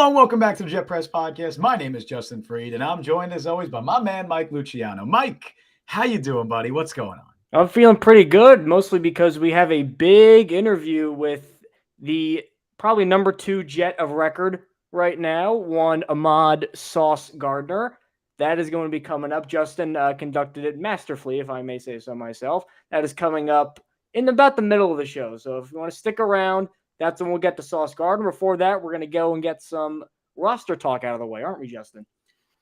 Hello and welcome back to the Jet Press Podcast. My name is Justin Freed, and I'm joined as always by my man Mike Luciano. Mike, how you doing, buddy? What's going on? I'm feeling pretty good, mostly because we have a big interview with the probably number 2 Jet of record right now, one Ahmad Sauce Gardner. That is going to be coming up. Justin conducted it masterfully, if I may say so myself. That is coming up in about the middle of the show. So if you want to stick around, that's when we'll get to Sauce Gardner. Before that, we're going to go and get some roster talk out of the way, aren't we, Justin?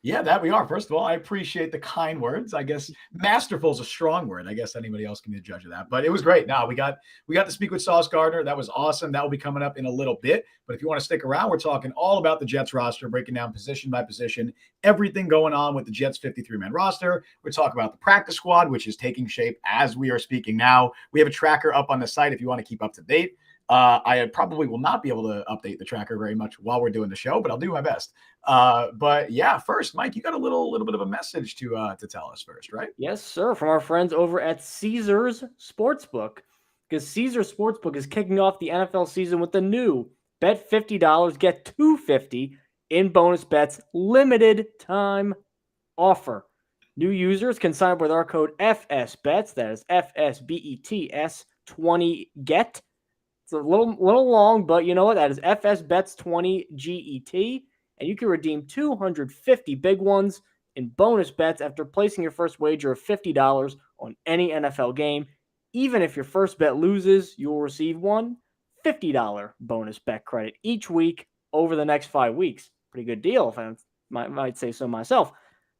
Yeah, that we are. First of all, I appreciate the kind words. I guess masterful is a strong word. I guess anybody else can be a judge of that. But it was great. Now we got to speak with Sauce Gardner. That was awesome. That will be coming up in a little bit. But if you want to stick around, we're talking all about the Jets roster, breaking down position by position, everything going on with the Jets 53-man roster. We're talking about the practice squad, which is taking shape as we are speaking now. We have a tracker up on the site if you want to keep up to date. I probably will not be able to update the tracker very much while we're doing the show, but I'll do my best. But yeah, first, Mike, you got a little bit of a message to tell us first, right? Yes, sir. From our friends over at Caesars Sportsbook, because Caesars Sportsbook is kicking off the NFL season with a new bet $50, get $250 in bonus bets limited time offer. New users can sign up with our code FSBETS, that is FSBETS 20GET. It's a little long, but you know what? That is FSBETS 20GET, and you can redeem 250 big ones in bonus bets after placing your first wager of $50 on any NFL game. Even if your first bet loses, you will receive one $50 bonus bet credit each week over the next 5 weeks. Pretty good deal, if I might say so myself.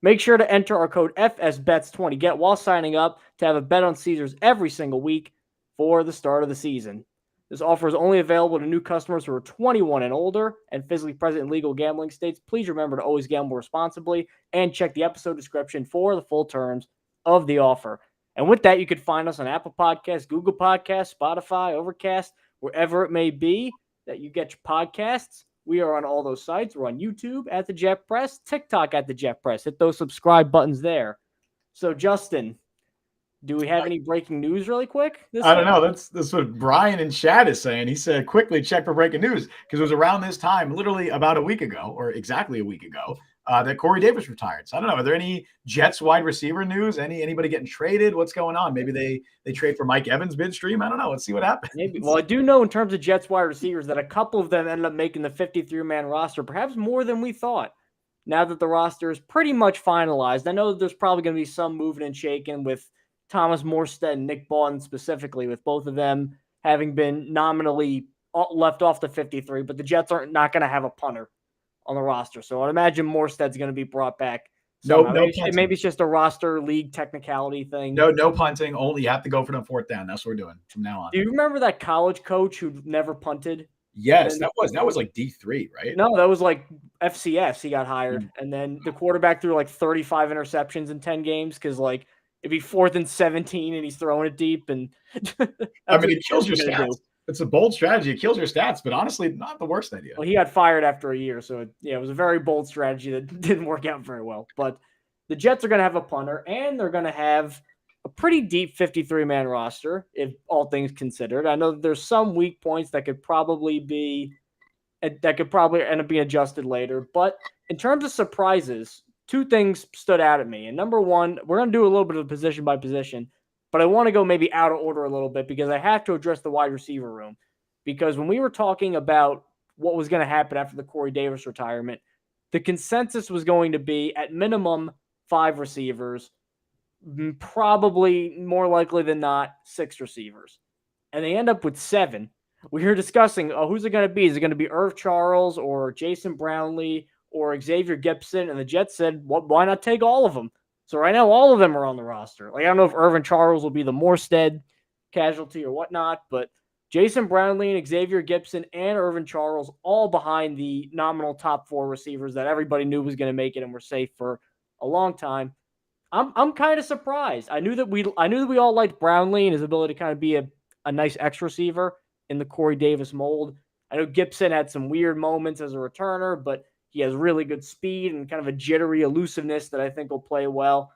Make sure to enter our code FSBETS20GET while signing up to have a bet on Caesars every single week for the start of the season. This offer is only available to new customers who are 21 and older and physically present in legal gambling states. Please remember to always gamble responsibly and check the episode description for the full terms of the offer. And with that, you can find us on Apple Podcasts, Google Podcasts, Spotify, Overcast, wherever it may be that you get your podcasts. We are on all those sites. We're on YouTube at The Jet Press, TikTok at The Jet Press. Hit those subscribe buttons there. So, Justin, do we have any breaking news really quick? I don't know. That's what Brian in chat is saying. He said, quickly check for breaking news, because it was around this time, literally about a week ago, or exactly a week ago, that Corey Davis retired. So I don't know. Are there any Jets wide receiver news? Anybody getting traded? What's going on? Maybe they trade for Mike Evans midstream. I don't know. Let's see what happens. Maybe. Well, I do know in terms of Jets wide receivers that a couple of them ended up making the 53-man roster, perhaps more than we thought. Now that the roster is pretty much finalized, I know that there's probably going to be some moving and shaking with Thomas Morstead and Nick Bawden specifically, with both of them having been nominally left off the 53, but the Jets are not going to have a punter on the roster. So I'd imagine Morstead's going to be brought back. No maybe it's just a roster league technicality thing. No punting. Only you have to go for the fourth down. That's what we're doing from now on. Do you remember that college coach who never punted? Yes, that was like D3, right? No, that was like FCS. He got hired, and then the quarterback threw like 35 interceptions in 10 games because like it'd be 4th and 17 and he's throwing it deep. And I mean, it kills your stats. It's a bold strategy. It kills your stats, but honestly, not the worst idea. Well, he got fired after a year. So it was a very bold strategy that didn't work out very well. But the Jets are going to have a punter, and they're going to have a pretty deep 53-man roster, if all things considered. I know that there's some weak points that could probably end up being adjusted later. But in terms of surprises, 2 things stood out at me. And number one, we're going to do a little bit of position by position, but I want to go maybe out of order a little bit because I have to address the wide receiver room. Because when we were talking about what was going to happen after the Corey Davis retirement, the consensus was going to be at minimum 5 receivers, probably more likely than not 6 receivers. And they end up with 7. We were discussing, who's it going to be? Is it going to be Irv Charles or Jason Brownlee or Xavier Gipson? And the Jets said, well, why not take all of them? So right now, all of them are on the roster. Like, I don't know if Irvin Charles will be the Morstead casualty or whatnot, but Jason Brownlee and Xavier Gipson and Irvin Charles all behind the nominal top 4 receivers that everybody knew was going to make it and were safe for a long time. I'm kind of surprised. I knew that we all liked Brownlee and his ability to kind of be a nice X receiver in the Corey Davis mold. I know Gipson had some weird moments as a returner, but he has really good speed and kind of a jittery elusiveness that I think will play well.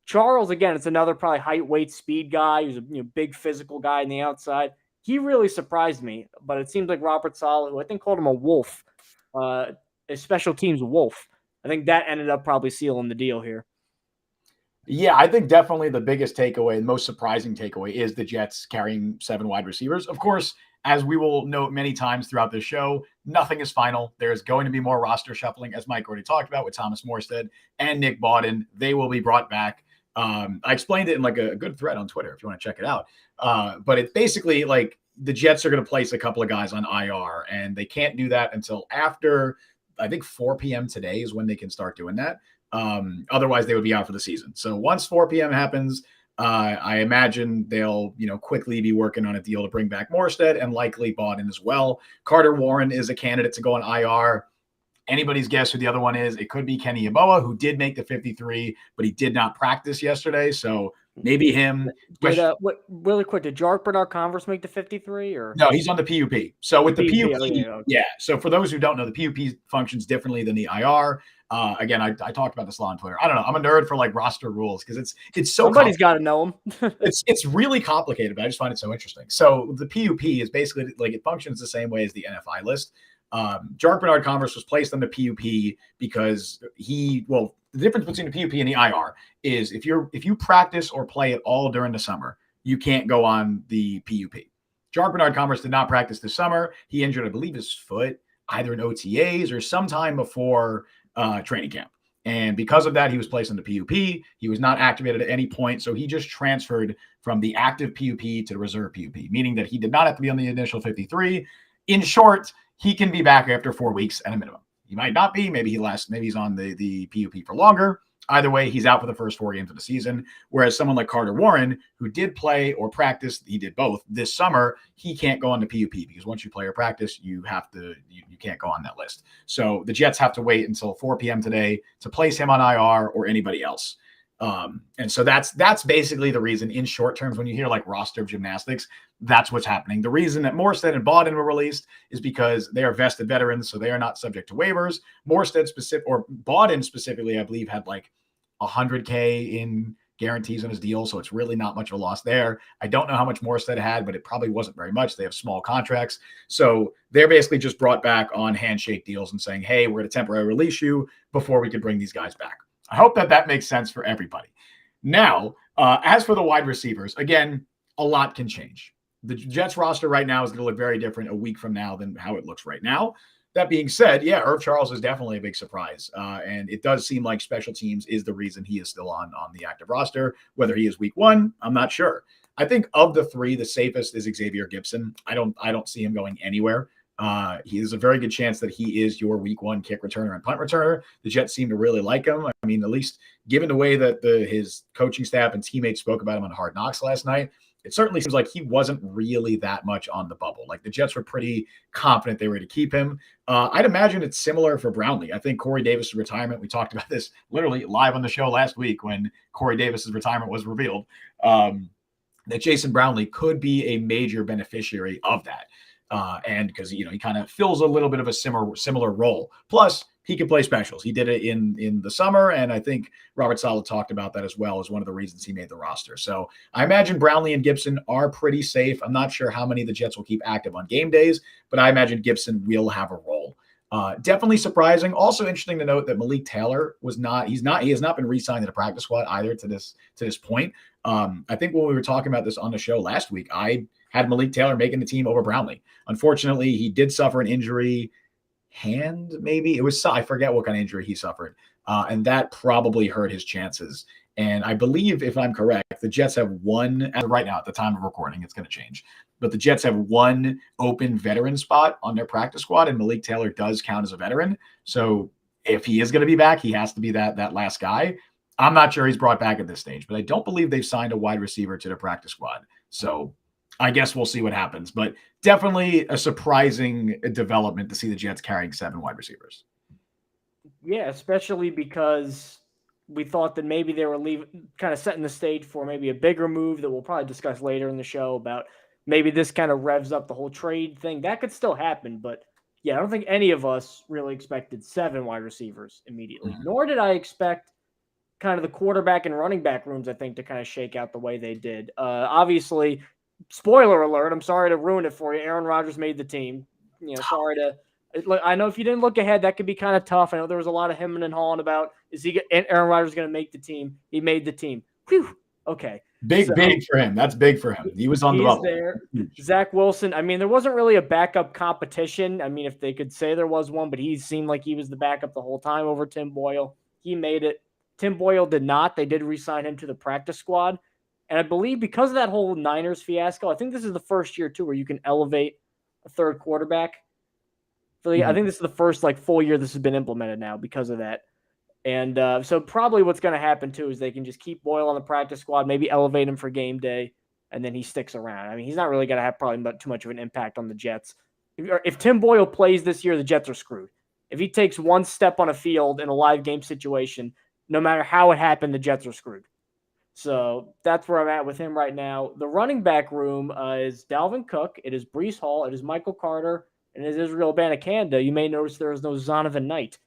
Charles, again, it's another probably height, weight, speed guy. He's a big physical guy on the outside. He really surprised me, but it seems like Robert Saleh, who I think called him a wolf, a special teams wolf. I think that ended up probably sealing the deal here. Yeah, I think definitely the biggest takeaway, the most surprising takeaway is the Jets carrying 7 wide receivers. Of course, as we will note many times throughout this show, nothing is final. There's going to be more roster shuffling, as Mike already talked about with Thomas Morstead and Nick Bawden. They will be brought back. I explained it in like a good thread on Twitter if you want to check it out. But it's basically like the Jets are going to place a couple of guys on IR, and they can't do that until after, I think, 4 p.m. today is when they can start doing that. Otherwise, they would be out for the season. So once 4 p.m. happens, I imagine they'll, quickly be working on a deal to bring back Morstead and likely Bawden as well. Carter Warren is a candidate to go on IR. Anybody's guess who the other one is. It could be Kenny Yeboah, who did make the 53, but he did not practice yesterday. So maybe him. Really quick, did Jark Bernard-Converse make the 53? Or no, he's on the PUP. So with the PUP, okay. yeah. So for those who don't know, the PUP functions differently than the IR. Again, I talked about this a lot on Twitter. I don't know. I'm a nerd for like roster rules because it's so somebody's got to know them. it's really complicated, but I just find it so interesting. So the PUP is basically like it functions the same way as the NFI list. Jark Bernard-Converse was placed on the PUP because the difference between the PUP and the IR is if you practice or play at all during the summer, you can't go on the PUP. Jark Bernard-Converse did not practice this summer. He injured, I believe, his foot either in OTAs or sometime before training camp. And because of that, he was placed on the PUP. He was not activated at any point. So he just transferred from the active PUP to the reserve PUP, meaning that he did not have to be on the initial 53. In short, he can be back after 4 weeks at a minimum. He might not be. Maybe he's on the PUP for longer. Either way, he's out for the first 4 games of the season. Whereas someone like Carter Warren, who did play or practice, he did both this summer, he can't go on the PUP because once you play or practice, you can't go on that list. So the Jets have to wait until 4 p.m. today to place him on IR or anybody else. And so that's basically the reason in short terms, when you hear like roster gymnastics, that's what's happening. The reason that Morstead and Bawden were released is because they are vested veterans, so they are not subject to waivers. Bawden specifically, I believe, had like $100K in guarantees on his deal, so it's really not much of a loss there. I don't know how much Morstead had, but it probably wasn't very much. They have small contracts. So they're basically just brought back on handshake deals and saying, hey, we're going to temporarily release you before we can bring these guys back. I hope that makes sense for everybody. Now, as for the wide receivers, again, a lot can change. The Jets roster right now is going to look very different a week from now than how it looks right now. That being said, yeah, Irv Charles is definitely a big surprise. And it does seem like special teams is the reason he is still on the active roster. Whether he is week 1, I'm not sure. I think of the 3, the safest is Xavier Gipson. I don't see him going anywhere. He is a very good chance that he is your week 1 kick returner and punt returner. The Jets seem to really like him. I mean, at least given the way that his coaching staff and teammates spoke about him on Hard Knocks last night, it certainly seems like he wasn't really that much on the bubble. Like the Jets were pretty confident they were to keep him. I'd imagine it's similar for Brownlee. I think Corey Davis' retirement, we talked about this literally live on the show last week when Corey Davis' retirement was revealed, that Jason Brownlee could be a major beneficiary of that. And because, he kind of fills a little bit of a similar role. Plus, he can play specials. He did it in the summer, and I think Robert Saleh talked about that as well as one of the reasons he made the roster. So I imagine Brownlee and Gibson are pretty safe. I'm not sure how many the Jets will keep active on game days, but I imagine Gibson will have a role. Definitely surprising. Also interesting to note that Malik Taylor he has not been re-signed to the practice squad either to this point. I think when we were talking about this on the show last week, I had Malik Taylor making the team over Brownlee. Unfortunately, he did suffer an injury, hand maybe. I forget what kind of injury he suffered. And that probably hurt his chances. And I believe, if I'm correct, the Jets have one, right now at the time of recording, it's going to change, but the Jets have one open veteran spot on their practice squad, and Malik Taylor does count as a veteran. So if he is going to be back, he has to be that last guy. I'm not sure he's brought back at this stage, but I don't believe they've signed a wide receiver to their practice squad. So I guess we'll see what happens, but definitely a surprising development to see the Jets carrying 7 wide receivers. Yeah, especially because we thought that maybe they were kind of setting the stage for maybe a bigger move that we'll probably discuss later in the show about maybe this kind of revs up the whole trade thing. That could still happen, but yeah, I don't think any of us really expected 7 wide receivers immediately, nor did I expect kind of the quarterback and running back rooms, I think, to kind of shake out the way they did. Obviously, spoiler alert, I'm sorry to ruin it for you. Aaron Rodgers made the team. Sorry to Look, I know if you didn't look ahead, that could be kind of tough. I know there was a lot of hemming and hawing about Aaron Rodgers going to make the team. He made the team. Whew. Okay. Big for him. That's big for him. He was on the He's bubble. there. Zach Wilson. I mean, there wasn't really a backup competition. I mean, if they could say there was one, but he seemed like he was the backup the whole time over Tim Boyle. He made it. Tim Boyle did not. They did re-sign him to the practice squad. And I believe because of that whole Niners fiasco, I think this is the first year too where you can elevate a third quarterback. I think this is the first full year this has been implemented now because of that. And so probably what's going to happen too is they can just keep Boyle on the practice squad, maybe elevate him for game day, and then he sticks around. I mean, he's not really going to have probably too much of an impact on the Jets. If Tim Boyle plays this year, the Jets are screwed. If he takes one step on a field in a live game situation, no matter how it happened, the Jets are screwed. So that's where I'm at with him right now. The running back room is Dalvin Cook. It is Breece Hall. It is Michael Carter. And it is Israel Abanikanda. You may notice there is no Zonovan Knight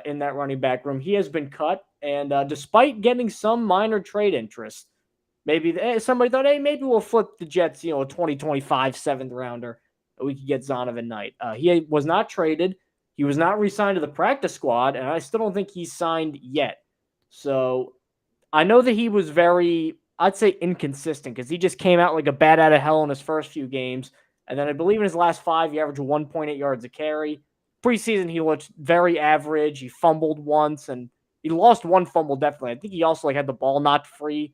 in that running back room. He has been cut. And despite getting some minor trade interest, maybe somebody thought, hey, maybe we'll flip the Jets, a 2025 seventh rounder. We could get Zonovan Knight. He was not traded. He was not re-signed to the practice squad. And I still don't think he's signed yet. So I know that he was very, I'd say, inconsistent because he just came out like a bat out of hell in his first few games. And then I believe in his last 5, he averaged 1.8 yards a carry. Preseason, he looked very average. He fumbled once, and he lost one fumble, definitely. I think he also had the ball knocked free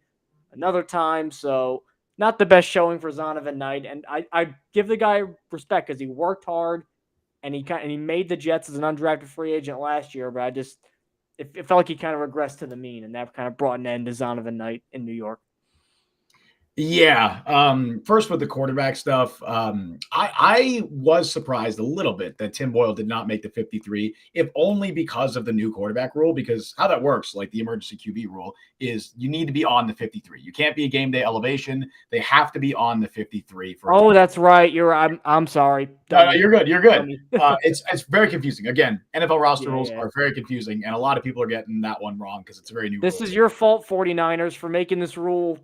another time. So not the best showing for Zonovan Knight. And I give the guy respect because he worked hard, and he made the Jets as an undrafted free agent last year. But it felt like he kind of regressed to the mean, and that kind of brought an end to Zonovan Knight in New York. Yeah. First with the quarterback stuff, I was surprised a little bit that Tim Boyle did not make the 53, if only because of the new quarterback rule, because how that works, like the emergency QB rule, is you need to be on the 53. You can't be a game day elevation. They have to be on the 53 for that's right. I'm sorry. No, you're good. You're good. It's very confusing. Again, NFL roster rules are very confusing, and a lot of people are getting that one wrong because it's a very new This rule. is your fault, 49ers, for making this rule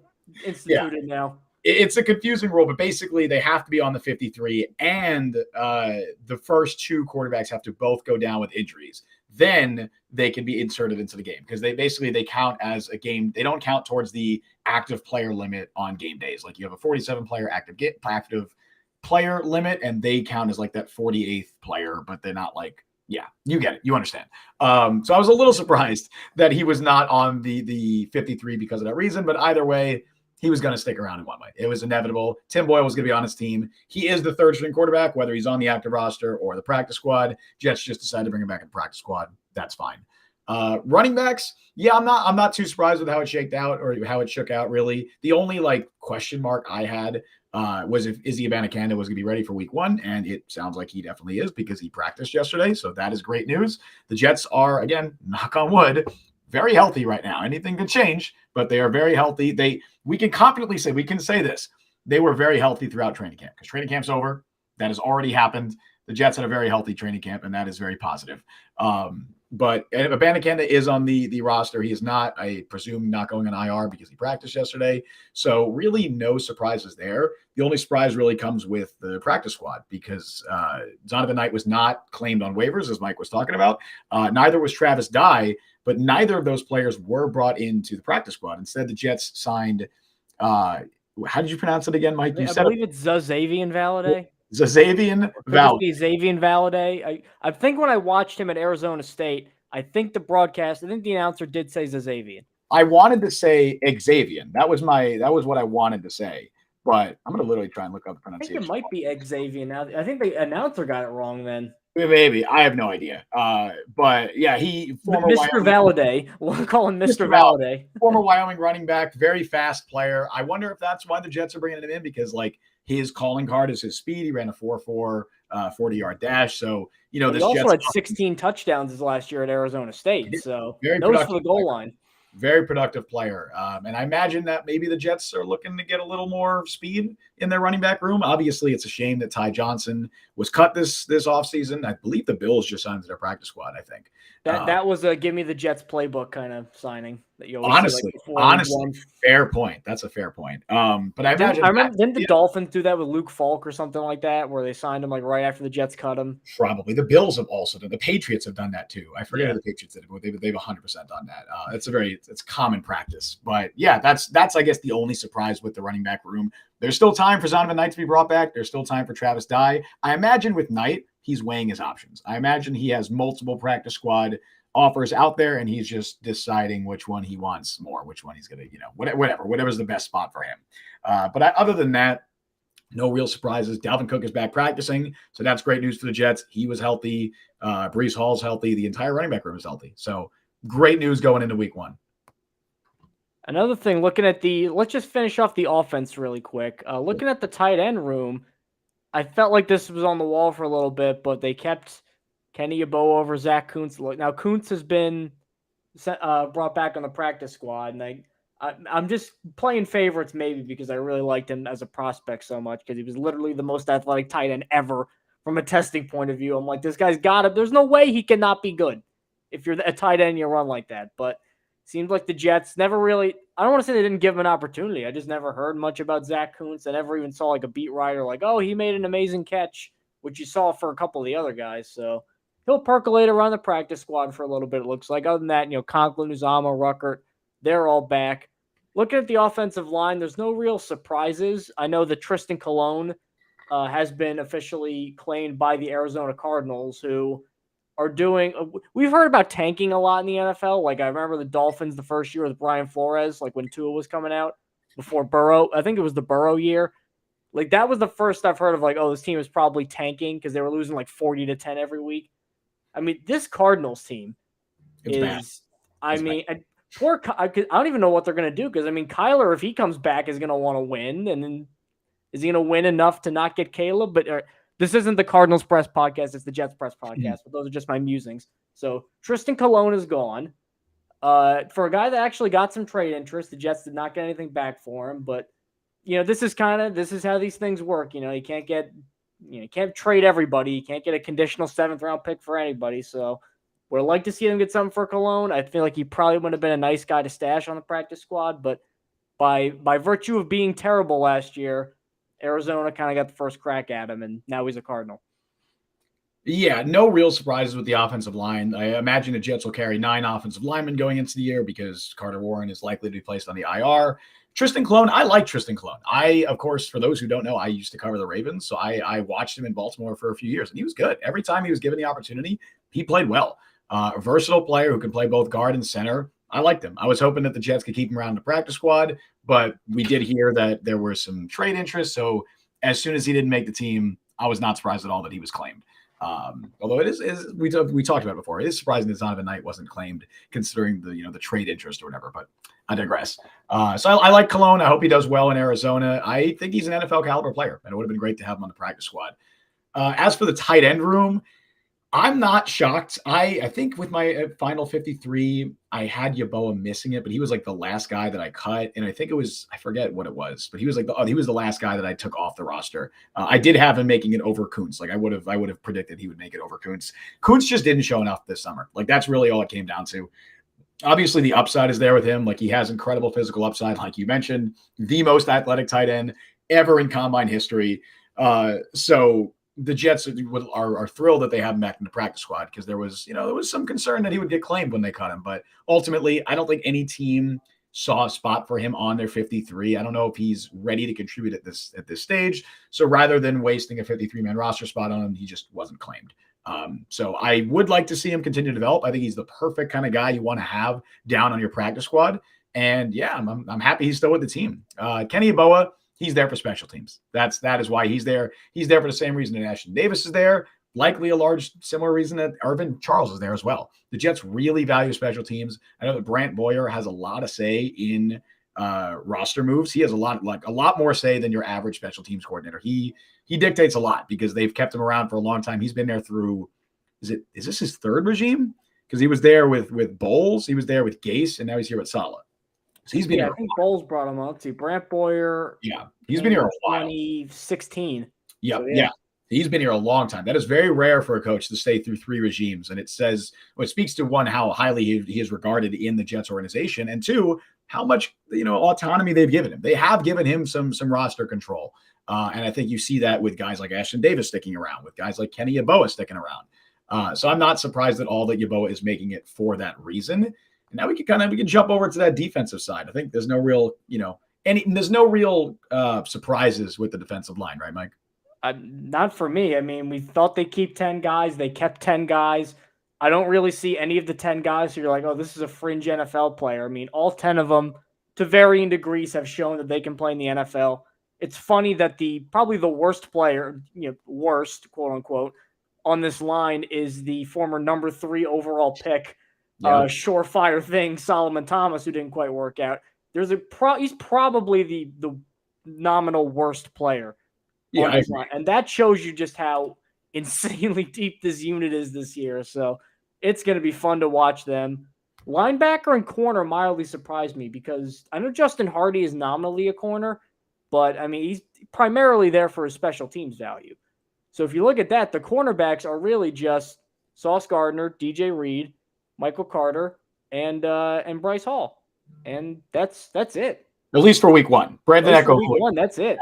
instituted now. It's a confusing rule, but basically they have to be on the 53, and the first 2 quarterbacks have to both go down with injuries. Then they can be inserted into the game because they count as a game. They don't count towards the active player limit on game days. Like you have a 47 player active player limit, and they count as like that 48th player, but they're not like, yeah, you get it. You understand. So I was a little surprised that he was not on the 53 because of that reason, but either way, he was going to stick around in one way. It was inevitable. Tim Boyle was going to be on his team. He is the third string quarterback, whether he's on the active roster or the practice squad. Jets just decided to bring him back in the practice squad. That's fine. Running backs, I'm not too surprised with how it shaked out or how it shook out, really. The only question mark I had was if Izzy Abanikanda was going to be ready for week 1, and it sounds like he definitely is because he practiced yesterday, so that is great news. The Jets are, again, knock on wood, very healthy right now. Anything could change, but they are very healthy. We can confidently say, this, they were very healthy throughout training camp because training camp's over. That has already happened. The Jets had a very healthy training camp, and that is very positive. But Abanikanda is on the roster. He is not, I presume, not going on IR because he practiced yesterday. So really no surprises there. The only surprise really comes with the practice squad because Zonovan Knight was not claimed on waivers, as Mike was talking about. Neither was Travis Dye, but neither of those players were brought into the practice squad. Instead, the Jets signed, how did you pronounce it again, Mike? I believe it's Xavier Valade. Xavier Valade. Xavier Valade. I think when I watched him at Arizona State, I think the announcer did say Xavier. I wanted to say Xavier. That was what I wanted to say. But I'm going to literally try and look up the pronunciation. I think it might be Xavier now. I think the announcer got it wrong then. Maybe. I have no idea. But yeah, former Mr. Valade. We'll call him Mr. Valade. Former Wyoming running back, very fast player. I wonder if that's why the Jets are bringing him in because his calling card is his speed. He ran a 4.4 40-yard dash. So, this he also had 16 touchdowns his last year at Arizona State. So those for the goal line. Very productive player. And I imagine that maybe the Jets are looking to get a little more speed in their running back room. Obviously, it's a shame that Ty Johnson was cut this offseason. I believe the Bills just signed to their practice squad, I think. That was a give me the Jets playbook kind of signing. that you always say, like, Honestly, fair point. That's a fair point. But I imagine didn't the Dolphins do that with Luke Falk or something like that, where they signed him like right after the Jets cut him? Probably the Bills have also done. The Patriots have done that too. I forget Yeah. who the Patriots did it, but they've 100% done that. It's common practice. But yeah, that's I guess the only surprise with the running back room. There's still time for Zonovan Knight to be brought back. There's still time for Travis Dye. I imagine with Knight, he's weighing his options. I imagine he has multiple practice squad offers out there, and he's just deciding which one he wants more, which one he's going to, whatever's the best spot for him. But other than that, no real surprises. Dalvin Cook is back practicing, so that's great news for the Jets. He was healthy. Breece Hall's healthy. The entire running back room is healthy. So great news going into week 1. Another thing, let's just finish off the offense really quick. Looking at the tight end room, I felt like this was on the wall for a little bit, but they kept Kenny Yeboah over Zach Kuntz. Now, Kuntz has been brought back on the practice squad, and I'm just playing favorites maybe because I really liked him as a prospect so much because he was literally the most athletic tight end ever from a testing point of view. I'm like, this guy's got it. There's no way he cannot be good if you're a tight end and you run like that. But seems like the Jets never really – I don't want to say they didn't give him an opportunity. I just never heard much about Zach Kuntz. I never even saw like a beat writer like, oh, he made an amazing catch, which you saw for a couple of the other guys. So he'll percolate around the practice squad for a little bit, it looks like. Other than that, Conklin, Uzama, Ruckert, they're all back. Looking at the offensive line, there's no real surprises. I know that Tristan Colon has been officially claimed by the Arizona Cardinals, who are doing – we've heard about tanking a lot in the NFL. Like, I remember the Dolphins the first year with Brian Flores, like when Tua was coming out before Burrow. I think it was the Burrow year. Like, that was the first I've heard of, like, oh, this team is probably tanking because they were losing like 40-10 every week. I mean, this Cardinals team is – I mean – I don't even know what they're going to do because, I mean, Kyler, if he comes back, is going to want to win. And then is he going to win enough to not get Caleb? But this isn't the Cardinals Press podcast. It's the Jets Press podcast. But those are just my musings. So Tristan Colon is gone. For a guy that actually got some trade interest, the Jets did not get anything back for him. But, this is how these things work. You can't trade everybody. You can't get a conditional 7th round pick for anybody. So would like to see him get something for Cologne. I feel like he probably would have been a nice guy to stash on the practice squad, but by virtue of being terrible last year, Arizona kind of got the first crack at him, and now he's a Cardinal. Yeah, no real surprises with the offensive line. I imagine the Jets will carry 9 offensive linemen going into the year because Carter Warren is likely to be placed on the IR. Tristan Colon, I like Tristan Colon. Of course, for those who don't know, I used to cover the Ravens, so I watched him in Baltimore for a few years, and he was good. Every time he was given the opportunity, he played well. A versatile player who can play both guard and center. I liked him. I was hoping that the Jets could keep him around the practice squad, but we did hear that there were some trade interest. So as soon as he didn't make the team, I was not surprised at all that he was claimed. Although it is we talked about it before. It is surprising that Zonovan Knight wasn't claimed considering the trade interest or whatever. But I digress. So I like Cologne. I hope he does well in Arizona. I think he's an NFL caliber player, and it would have been great to have him on the practice squad. As for the tight end room, I'm not shocked. I think with my final 53, I had Yeboah missing it, but he was like the last guy that I cut. And I think I forget what it was, but he was he was the last guy that I took off the roster. I did have him making it over Kuntz. Like I would have predicted he would make it over Kuntz. Kuntz just didn't show enough this summer. Like that's really all it came down to. Obviously the upside is there with him. Like he has incredible physical upside. Like you mentioned, the most athletic tight end ever in combine history. So the Jets are thrilled that they have him back in the practice squad because there was some concern that he would get claimed when they cut him. But ultimately, I don't think any team saw a spot for him on their 53. I don't know if he's ready to contribute at this stage. So rather than wasting a 53-man roster spot on him, he just wasn't claimed. So I would like to see him continue to develop. I think he's the perfect kind of guy you want to have down on your practice squad. And yeah, I'm happy he's still with the team. Kenny Yeboah, he's there for special teams. That is why he's there. He's there for the same reason that Ashton Davis is there. Likely a large similar reason that Irvin Charles is there as well. The Jets really value special teams. I know that Brant Boyer has a lot of say in roster moves. He has a lot more say than your average special teams coordinator. He dictates a lot because they've kept him around for a long time. He's been there through. Is this his third regime? Because he was there with Bowles, he was there with Gase, and now he's here with Saleh. So he's been here. I think Bowles brought him up to Brant Boyer. Yeah, he's been here a while. 2016. Yep. So, yeah. He's been here a long time. That is very rare for a coach to stay through 3 regimes. And it speaks to one, how highly he is regarded in the Jets organization, and two, how much, autonomy they've given him. They have given him some roster control. And I think you see that with guys like Ashton Davis sticking around, with guys like Kenny Yeboah sticking around. So I'm not surprised at all that Yeboah is making it for that reason. And now we can jump over to that defensive side. I think there's no real, there's no real surprises with the defensive line, right, Mike? Not for me. I mean, we thought they'd keep 10 guys. They kept 10 guys. I don't really see any of the 10 guys who you're like, oh, this is a fringe NFL player. I mean, all 10 of them, to varying degrees, have shown that they can play in the NFL. It's funny that probably the worst player, worst, quote unquote, on this line is the former number 3 overall pick, surefire thing, Solomon Thomas, who didn't quite work out. He's probably the nominal worst player. Yeah, and that shows you just how insanely deep this unit is this year. So it's going to be fun to watch them. Linebacker and corner mildly surprised me because I know Justin Hardy is nominally a corner, but I mean, he's primarily there for his special teams value. So if you look at that, the cornerbacks are really just Sauce Gardner, DJ Reed, Michael Carter, and Bryce Hall. And that's it. At least for week 1. Brandon Echo. Week 1, that's it.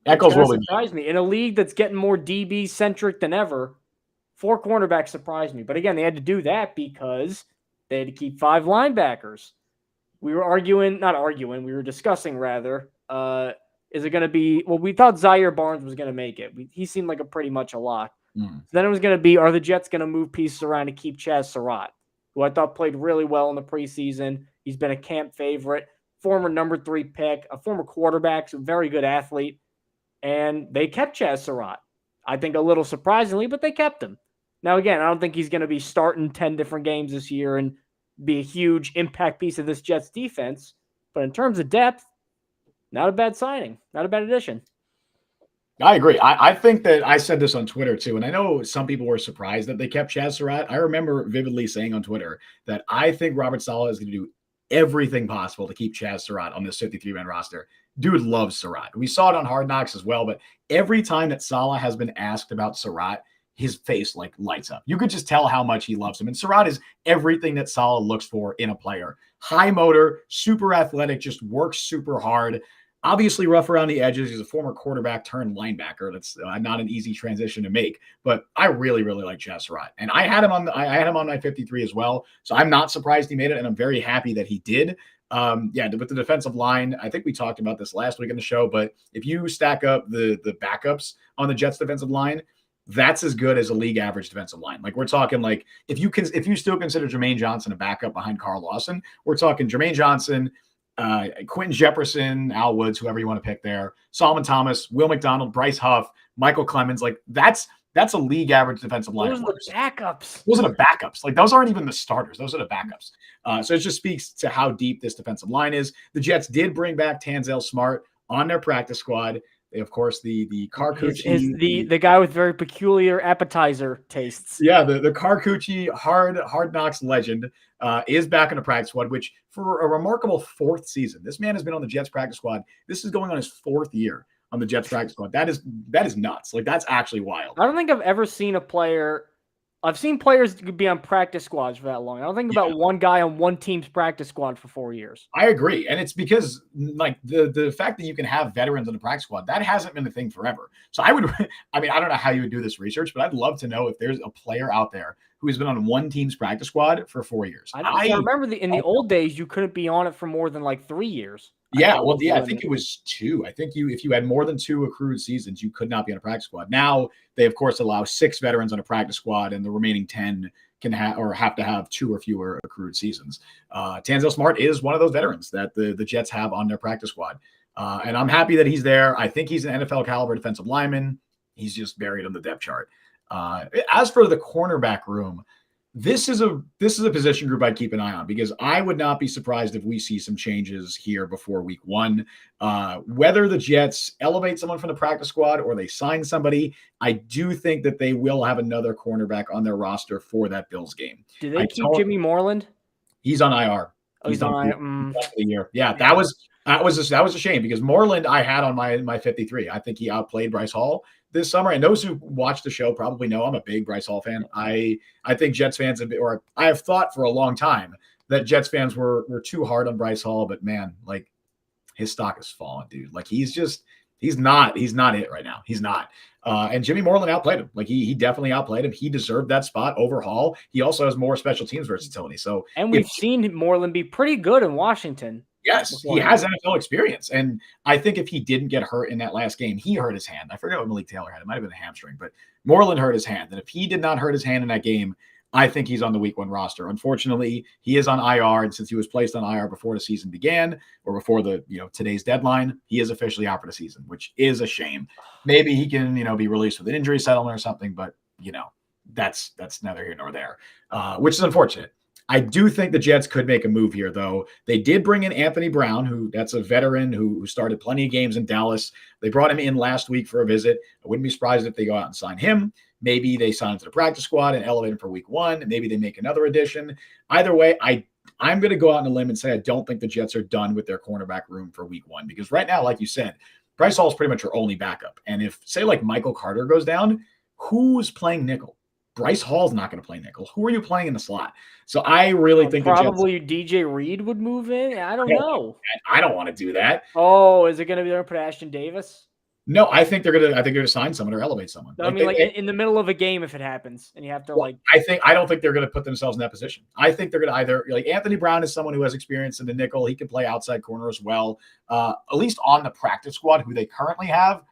Echoes will surprise me. In a league that's getting more DB-centric than ever, 4 cornerbacks surprised me. But again, they had to do that because they had to keep 5 linebackers. We were discussing rather, is it going to be, well, we thought Zaire Barnes was going to make it. He seemed like a pretty much a lock. So then it was going to be, are the Jets going to move pieces around to keep Chaz Surratt, who I thought played really well in the preseason. He's been a camp favorite, former number 3 pick, a former quarterback, so very good athlete. And they kept Chaz Surratt. I think a little surprisingly, but they kept him. Now, again, I don't think he's going to be starting 10 different games this year and be a huge impact piece of this Jets defense. But in terms of depth, not a bad signing, not a bad addition. I agree. I think that I said this on Twitter too, and I know some people were surprised that they kept Chaz Surratt. I remember vividly saying on Twitter that I think Robert Saleh is going to do everything possible to keep Chaz Surratt on this 53-man roster. Dude loves Surratt. We saw it on Hard Knocks as well, but every time that Saleh has been asked about Surratt, his face lights up. You could just tell how much he loves him. And Surratt is everything that Saleh looks for in a player. High motor, super athletic, just works super hard. Obviously rough around the edges. He's a former quarterback turned linebacker. That's not an easy transition to make, but I really, really like Chaz Surratt. And I had him on my 53 as well. So I'm not surprised he made it, and I'm very happy that he did. With the defensive line, I think we talked about this last week in the show, but if you stack up the backups on the Jets defensive line, that's as good as a league average defensive line. Like we're talking if you still consider Jermaine Johnson a backup behind Carl Lawson, we're talking Jermaine Johnson, Quentin Jefferson, Al Woods, whoever you want to pick there, Solomon Thomas, Will McDonald, Bryce Huff, Michael Clemens. Like that's a league average defensive line. Those are the backups. Those are the backups. Like those aren't even the starters. Those are the backups. So it just speaks to how deep this defensive line is. The Jets did bring back Tanzel Smart on their practice squad. They, of course, the Carcucci, the guy with very peculiar appetizer tastes. Yeah, the Carcucci hard knocks legend is back in the practice squad, which for a remarkable 4th season. This man has been on the Jets practice squad. This is going on his 4th year on the Jets practice squad. That is nuts. Like that's actually wild. I don't think I've ever seen a player. I've seen players be on practice squads for that long. I don't think about one guy on one team's practice squad for 4 years. I agree. And it's because like the fact that you can have veterans on the practice squad, that hasn't been a thing forever. So I don't know how you would do this research, but I'd love to know if there's a player out there who has been on one team's practice squad for 4 years. I remember in the old days, you couldn't be on it for more than like 3 years. I think it was 2. I think if you had more than 2 accrued seasons, you could not be on a practice squad. Now they of course allow 6 veterans on a practice squad, and the remaining 10 can have to have 2 or fewer accrued seasons. Tanzel Smart is one of those veterans that the Jets have on their practice squad, and I'm happy that he's there. I think he's an NFL caliber defensive lineman. He's just buried on the depth chart. As for the cornerback room, this is a position group I'd keep an eye on, because I would not be surprised if we see some changes here before week 1. Whether the Jets elevate someone from the practice squad or they sign somebody, I do think that they will have another cornerback on their roster for that Bills game. Do they keep Jimmy Moreland? He's on IR. He's on the year. Yeah, that was a shame, because Moreland I had on my 53. I think he outplayed Bryce Hall. this summer, and those who watch the show probably know I'm a big Bryce Hall fan. I think Jets fans or I have thought for a long time that Jets fans were too hard on Bryce Hall, but man, like his stock has fallen, dude. Like he's not it right now. He's not. And Jimmy Moreland outplayed him. Like he definitely outplayed him. He deserved that spot over Hall. He also has more special teams versatility. So, and we've seen Moreland be pretty good in Washington. Yes, he has NFL experience. And I think if he didn't get hurt in that last game, he hurt his hand. I forget what Malik Taylor had. It might have been a hamstring, but Moreland hurt his hand. And if he did not hurt his hand in that game, I think he's on the week 1 roster. Unfortunately, he is on IR. And since he was placed on IR before the season began or before the, today's deadline, he is officially out for the season, which is a shame. Maybe he can, be released with an injury settlement or something, but that's neither here nor there, which is unfortunate. I do think the Jets could make a move here, though. They did bring in Anthony Brown, that's a veteran who started plenty of games in Dallas. They brought him in last week for a visit. I wouldn't be surprised if they go out and sign him. Maybe they sign him to the practice squad and elevate him for week 1. Maybe they make another addition. Either way, I'm going to go out on a limb and say I don't think the Jets are done with their cornerback room for week 1 because right now, like you said, Bryce Hall is pretty much your only backup. And if, say, like Michael Carter goes down, who's playing nickel? Bryce Hall's not going to play nickel. Who are you playing in the slot? So I really think probably DJ Reed would move in. I don't know. I don't want to do that. Oh, is it going to be there for Ashton Davis? No, I think they're gonna sign someone or elevate someone. I mean, in the middle of a game, if it happens, and you have to I don't think they're gonna put themselves in that position. I think they're gonna either Anthony Brown is someone who has experience in the nickel. He can play outside corner as well. At least on the practice squad, who they currently have,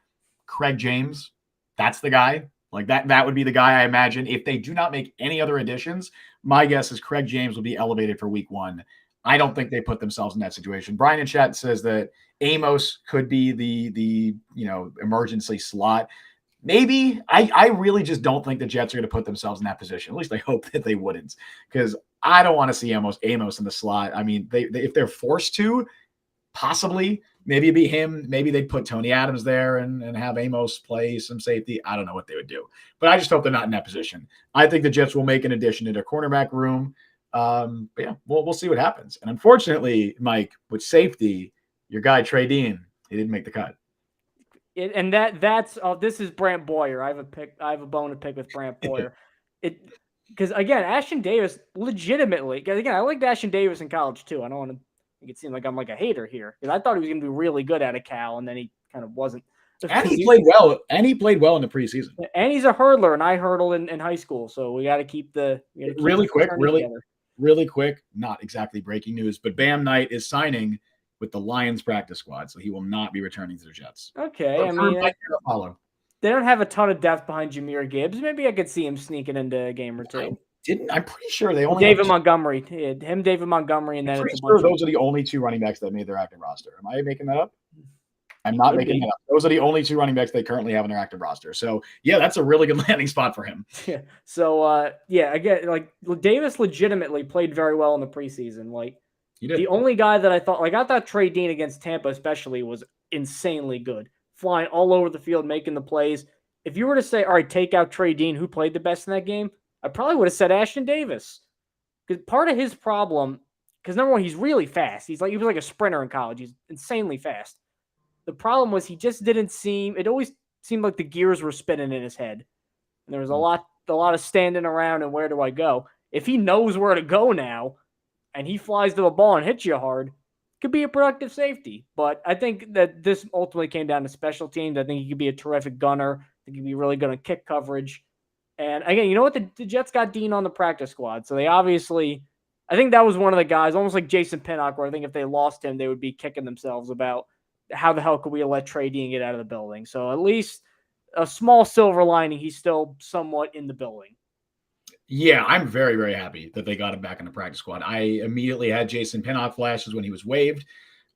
Craig James. That's the guy. Like that would be the guy I imagine. If they do not make any other additions, my guess is Craig James will be elevated for week 1. I don't think they put themselves in that situation. Brian in chat says that Amos could be the emergency slot. Maybe. I really just don't think the Jets are going to put themselves in that position. At least I hope that they wouldn't, because I don't want to see Amos in the slot. I mean, they if they're forced to, possibly, maybe it'd be him. Maybe they'd put Tony Adams there and have Amos play some safety. I don't know what they would do, but I just hope they're not in that position. I think the Jets will make an addition to their cornerback room. But yeah, we'll see what happens. And unfortunately, Mike, with safety, your guy Trey Dean, he didn't make the cut. And that's this is Brant Boyer. I have a bone to pick with Brant Boyer. Because again, Ashton Davis legitimately. Again, I liked Ashton Davis in college too. I don't want to make it seem like I'm like a hater here, because I thought he was going to be really good out of Cal, and then he kind of wasn't. And he played well. And he played well in the preseason. And he's a hurdler, and I hurdled in high school, so we got to keep really quick, not exactly breaking news, but Bam Knight is signing with the Lions practice squad, so he will not be returning to the Jets. Okay, I mean, they don't have a ton of depth behind Jahmyr Gibbs. Maybe I could see him sneaking into a game or two. I'm pretty sure they only David Montgomery, David Montgomery, and then I'm pretty sure those are the only 2 running backs that made their active roster. Am I making that up? I'm not making that up. Those are the only 2 running backs they currently have in their active roster. So yeah, that's a really good landing spot for him. Yeah. So again, like Davis legitimately played very well in the preseason. Like the only guy that I thought Trey Dean against Tampa especially was insanely good, flying all over the field, making the plays. If you were to say, all right, take out Trey Dean, who played the best in that game, I probably would have said Ashton Davis. Because part of his problem, because number one, he's really fast. He was like a sprinter in college. He's insanely fast. The problem was he just didn't seem. It always seemed like the gears were spinning in his head, and there was a lot of standing around and where do I go? If he knows where to go now, and he flies to the ball and hits you hard, could be a productive safety. But I think that this ultimately came down to special teams. I think he could be a terrific gunner. I think he'd be really good on kick coverage. And again, you know what? The Jets got Dean on the practice squad, so they obviously. I think that was one of the guys, almost like Jason Pinnock, where I think if they lost him, they would be kicking themselves about how the hell could we let Trey Dean get out of the building? So at least a small silver lining, he's still somewhat in the building. Yeah, I'm very, very happy that they got him back in the practice squad. I immediately had Jason Pinnock flashes when he was waived.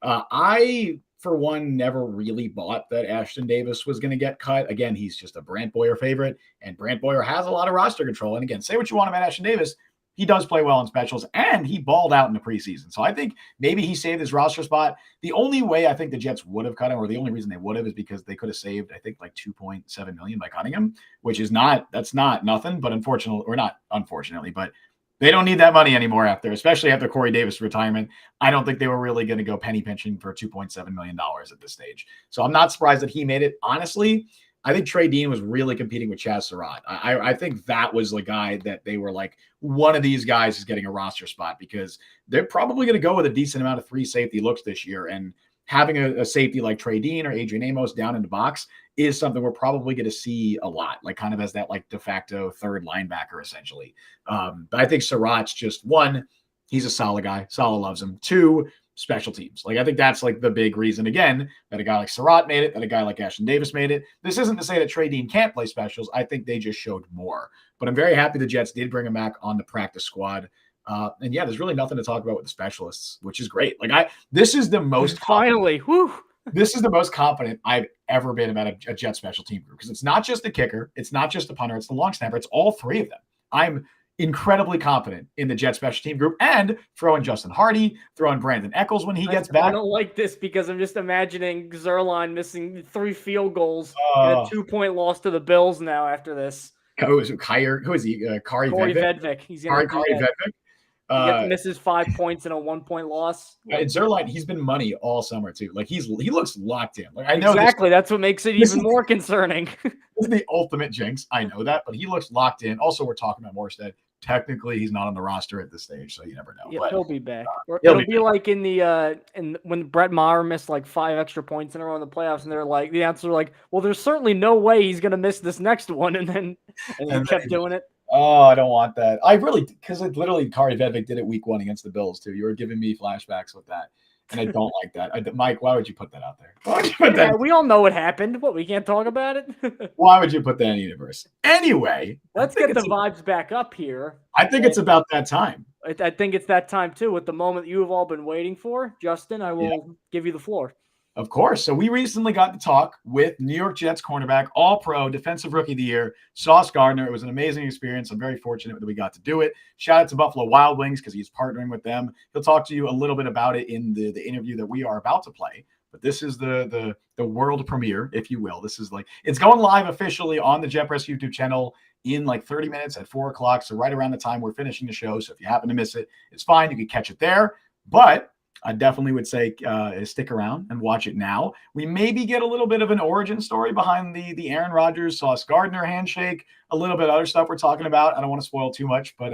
I, for one, never really bought that Ashton Davis was going to get cut. Again, he's just a Brant Boyer favorite, and Brant Boyer has a lot of roster control. And again, say what you want about Ashton Davis, he does play well in specials, and he balled out in the preseason. So I think maybe he saved his roster spot. The only way I think the Jets would have cut him, or the only reason they would have, is because they could have saved, I think, like $2.7 million by cutting him, which is that's not nothing, but unfortunately, but they don't need that money anymore especially after Corey Davis' retirement. I don't think they were really going to go penny pinching for $2.7 million at this stage. So I'm not surprised that he made it. Honestly, I think Trey Dean was really competing with Chaz Surratt. I think that was the guy that they were like, one of these guys is getting a roster spot because they're probably going to go with a decent amount of free safety looks this year. And having a safety like Trey Dean or Adrian Amos down in the box is something we're probably going to see a lot, like kind of as that like de facto third linebacker, essentially. But I think Surratt's just one, he's a solid guy. Saleh loves him. Two, special teams. Like I think that's like the big reason again that a guy like Surratt made it, that a guy like Ashton Davis made it. This isn't to say that Trey Dean can't play specials. I think they just showed more. But I'm very happy the Jets did bring him back on the practice squad. And yeah, there's really nothing to talk about with the specialists, which is great. Like this is the most finally, whew. This is the most confident I've ever been about a Jet special team group because it's not just the kicker, it's not just the punter, it's the long snapper, it's all three of them. I'm incredibly confident in the Jet special team group and throw in Justin Hardy, throw in Brandon Eccles when he gets back. I don't like this because I'm just imagining Zerline missing 3 field goals and a 2-point loss to the Bills now after this. Who is he? Corey Vedvik. He's going to Corey Vedvik. He misses 5 points in a 1point loss. Zerline, he's been money all summer too. Like he looks locked in. Like I know exactly. That's what makes it even more concerning. This is the ultimate jinx. I know that, but he looks locked in. Also, we're talking about Morstead. Technically, he's not on the roster at this stage, so you never know. Yeah, but he'll be back. It'll be like in the when Brett Maher missed like 5 extra points in a row in the playoffs, and they're like, the answer like, well, there's certainly no way he's gonna miss this next one, and then he kept doing it. Oh, I don't want that. I really, because it literally Corey Vedvik did it week 1 against the Bills too. You were giving me flashbacks with that. And I don't like that. Mike, why would you put that out there? Why would you put that? We all know what happened. What, we can't talk about it? Why would you put that in the universe? Anyway. Let's get the vibes back up here. I think it's about that time. I think it's that time, too, with the moment you have all been waiting for. Justin, I will give you the floor. Of course. So we recently got to talk with New York Jets cornerback, all-pro, defensive rookie of the year, Sauce Gardner. It was an amazing experience. I'm very fortunate that we got to do it. Shout out to Buffalo Wild Wings because he's partnering with them. He'll talk to you a little bit about it in the interview that we are about to play. But this is the world premiere, if you will. This is like, it's going live officially on the Jet Press YouTube channel in like 30 minutes at 4 o'clock. So right around the time we're finishing the show. So if you happen to miss it, it's fine. You can catch it there. But I definitely would say stick around and watch it now. We maybe get a little bit of an origin story behind the Aaron Rodgers, Sauce Gardner handshake, a little bit of other stuff we're talking about. I don't want to spoil too much, but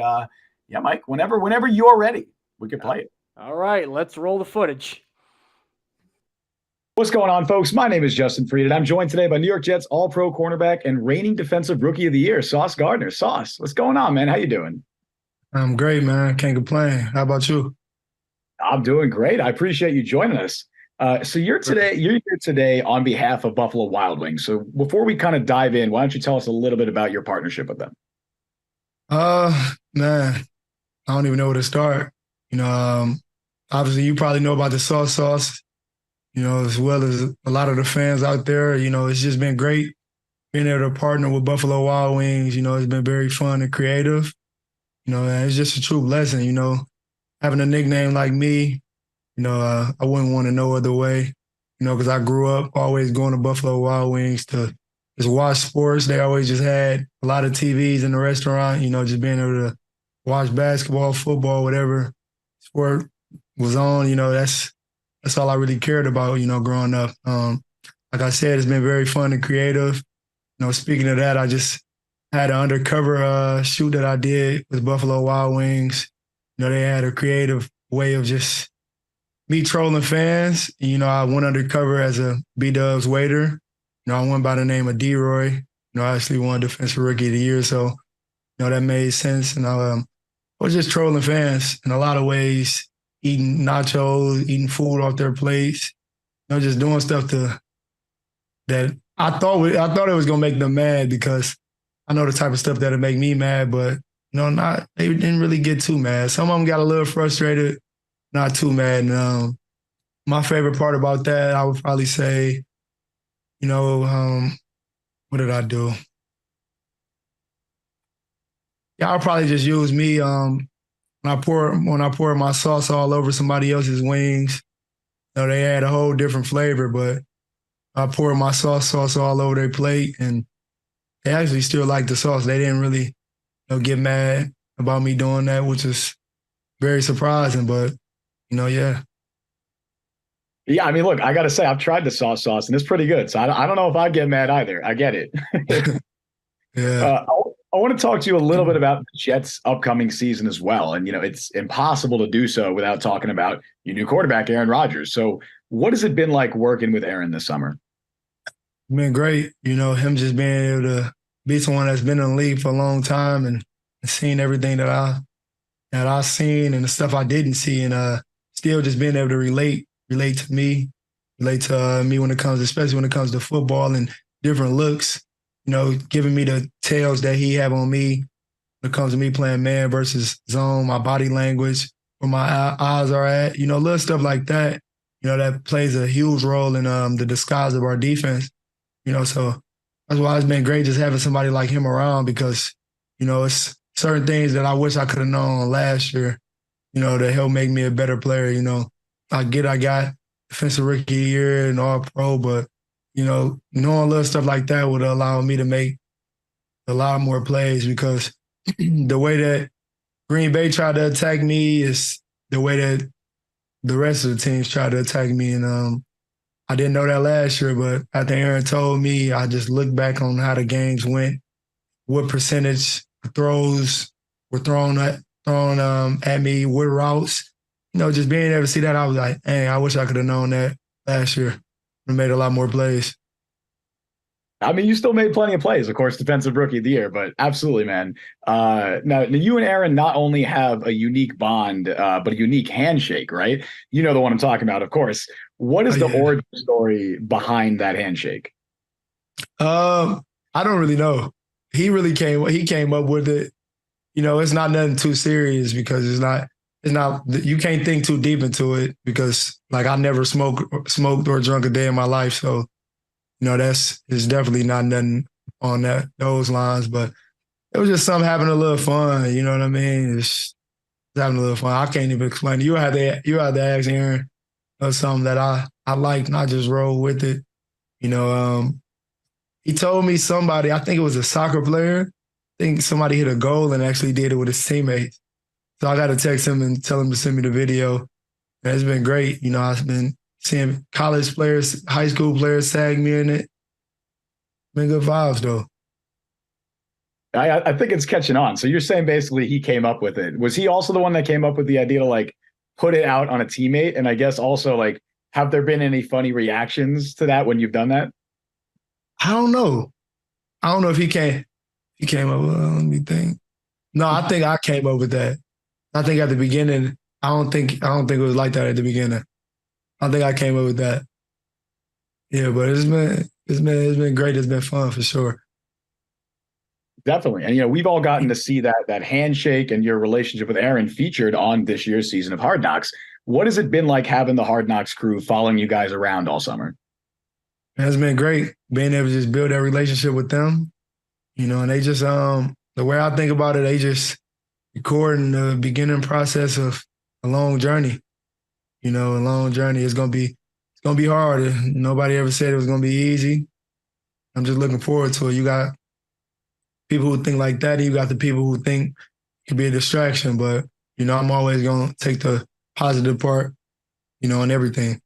yeah, Mike, whenever you're ready, we could play it. All right, let's roll the footage. What's going on, folks? My name is Justin Fried, and I'm joined today by New York Jets All-Pro cornerback and reigning defensive rookie of the year, Sauce Gardner. Sauce, what's going on, man? How you doing? I'm great, man. Can't complain. How about you? I'm doing great. I appreciate you joining us. So you're here today on behalf of Buffalo Wild Wings. So before we kind of dive in, why don't you tell us a little bit about your partnership with them? Man, I don't even know where to start. You know, obviously you probably know about the sauce, you know, as well as a lot of the fans out there. You know, it's just been great being able to partner with Buffalo Wild Wings. You know, it's been very fun and creative. You know, and it's just a true blessing, you know. Having a nickname like me, you know, I wouldn't want it no other way, you know, because I grew up always going to Buffalo Wild Wings to just watch sports. They always just had a lot of TVs in the restaurant, you know, just being able to watch basketball, football, whatever sport was on, you know, that's all I really cared about, you know, growing up. Like I said, it's been very fun and creative. You know, speaking of that, I just had an undercover shoot that I did with Buffalo Wild Wings. You know, they had a creative way of just me trolling fans. You know, I went undercover as a B-Dubs waiter. You know, I went by the name of D-Roy. You know, I actually won Defensive Rookie of the Year. So, you know, that made sense. And I was just trolling fans in a lot of ways, eating nachos, eating food off their plates, you know, just doing stuff that I thought it was going to make them mad because I know the type of stuff that'll make me mad, but they didn't really get too mad. Some of them got a little frustrated, not too mad. And my favorite part about that, I would probably say, you know, what did I do? Yeah, I'll probably just use me when I pour my sauce all over somebody else's wings. You know, they had a whole different flavor, but I poured my sauce all over their plate, and they actually still liked the sauce. They didn't really get mad about me doing that, which is very surprising, but, you know, yeah. Yeah, I mean, look, I got to say, I've tried the sauce, and it's pretty good. So I don't know if I'd get mad either. I get it. Yeah. I want to talk to you a little bit about the Jets' upcoming season as well. And, it's impossible to do so without talking about your new quarterback, Aaron Rodgers. So what has it been like working with Aaron this summer? Been great. Him just being able to be someone that's been in the league for a long time and seeing everything that I've seen and the stuff I didn't see, and still just being able to relate to me, relate to me especially when it comes to football and different looks. Giving me the tails that he have on me when it comes to me playing man versus zone, my body language, where my eyes are at. Little stuff like that. That plays a huge role in the disguise of our defense. So that's why it's been great just having somebody like him around, because it's certain things that I wish I could have known last year, to help make me a better player. I got defensive rookie of the year and all pro, but, knowing little stuff like that would allow me to make a lot more plays, because the way that Green Bay tried to attack me is the way that the rest of the teams tried to attack me. And I didn't know that last year, but after Aaron told me, I just looked back on how the games went, what percentage throws were thrown at me, what routes. Just being able to see that, I was like, hey, I wish I could have known that last year. I made a lot more plays. I mean, you still made plenty of plays, of course, defensive rookie of the year, but absolutely, man. Now, you and Aaron not only have a unique bond, but a unique handshake, right? You know the one I'm talking about, of course. What is the origin story behind that handshake? I don't really know. He came up with it. It's not nothing too serious, because it's not, you can't think too deep into it, because like I never smoked or drunk a day in my life. So, it's definitely not nothing on those lines, but it was just something having a little fun. You know what I mean? It's having a little fun. I can't even explain it. You have to ask Aaron something that I like, not just roll with it. He told me I think it was a soccer player, I think somebody hit a goal and actually did it with his teammates. So I got to text him and tell him to send me the video. And it's been great. I've been seeing college players, high school players tag me in it. Been good vibes, though. I think it's catching on. So you're saying basically he came up with it. Was he also the one that came up with the idea to like put it out on a teammate? And I guess also like, have there been any funny reactions to that when you've done that? I don't know. I don't know if he came up with, let me think. No, I think I came up with that. I think at the beginning, I don't think it was like that at the beginning. I think I came up with that. Yeah, but it's been great. It's been fun for sure. Definitely. And, we've all gotten to see that handshake and your relationship with Aaron featured on this year's season of Hard Knocks. What has it been like having the Hard Knocks crew following you guys around all summer? It's been great being able to just build that relationship with them, and they just, the way I think about it, they just recording the beginning process of a long journey. A long journey. It's gonna be hard. Nobody ever said it was gonna be easy. I'm just looking forward to it. You got people who think like that, and you got the people who think it could be a distraction. But I'm always gonna take the positive part, in everything.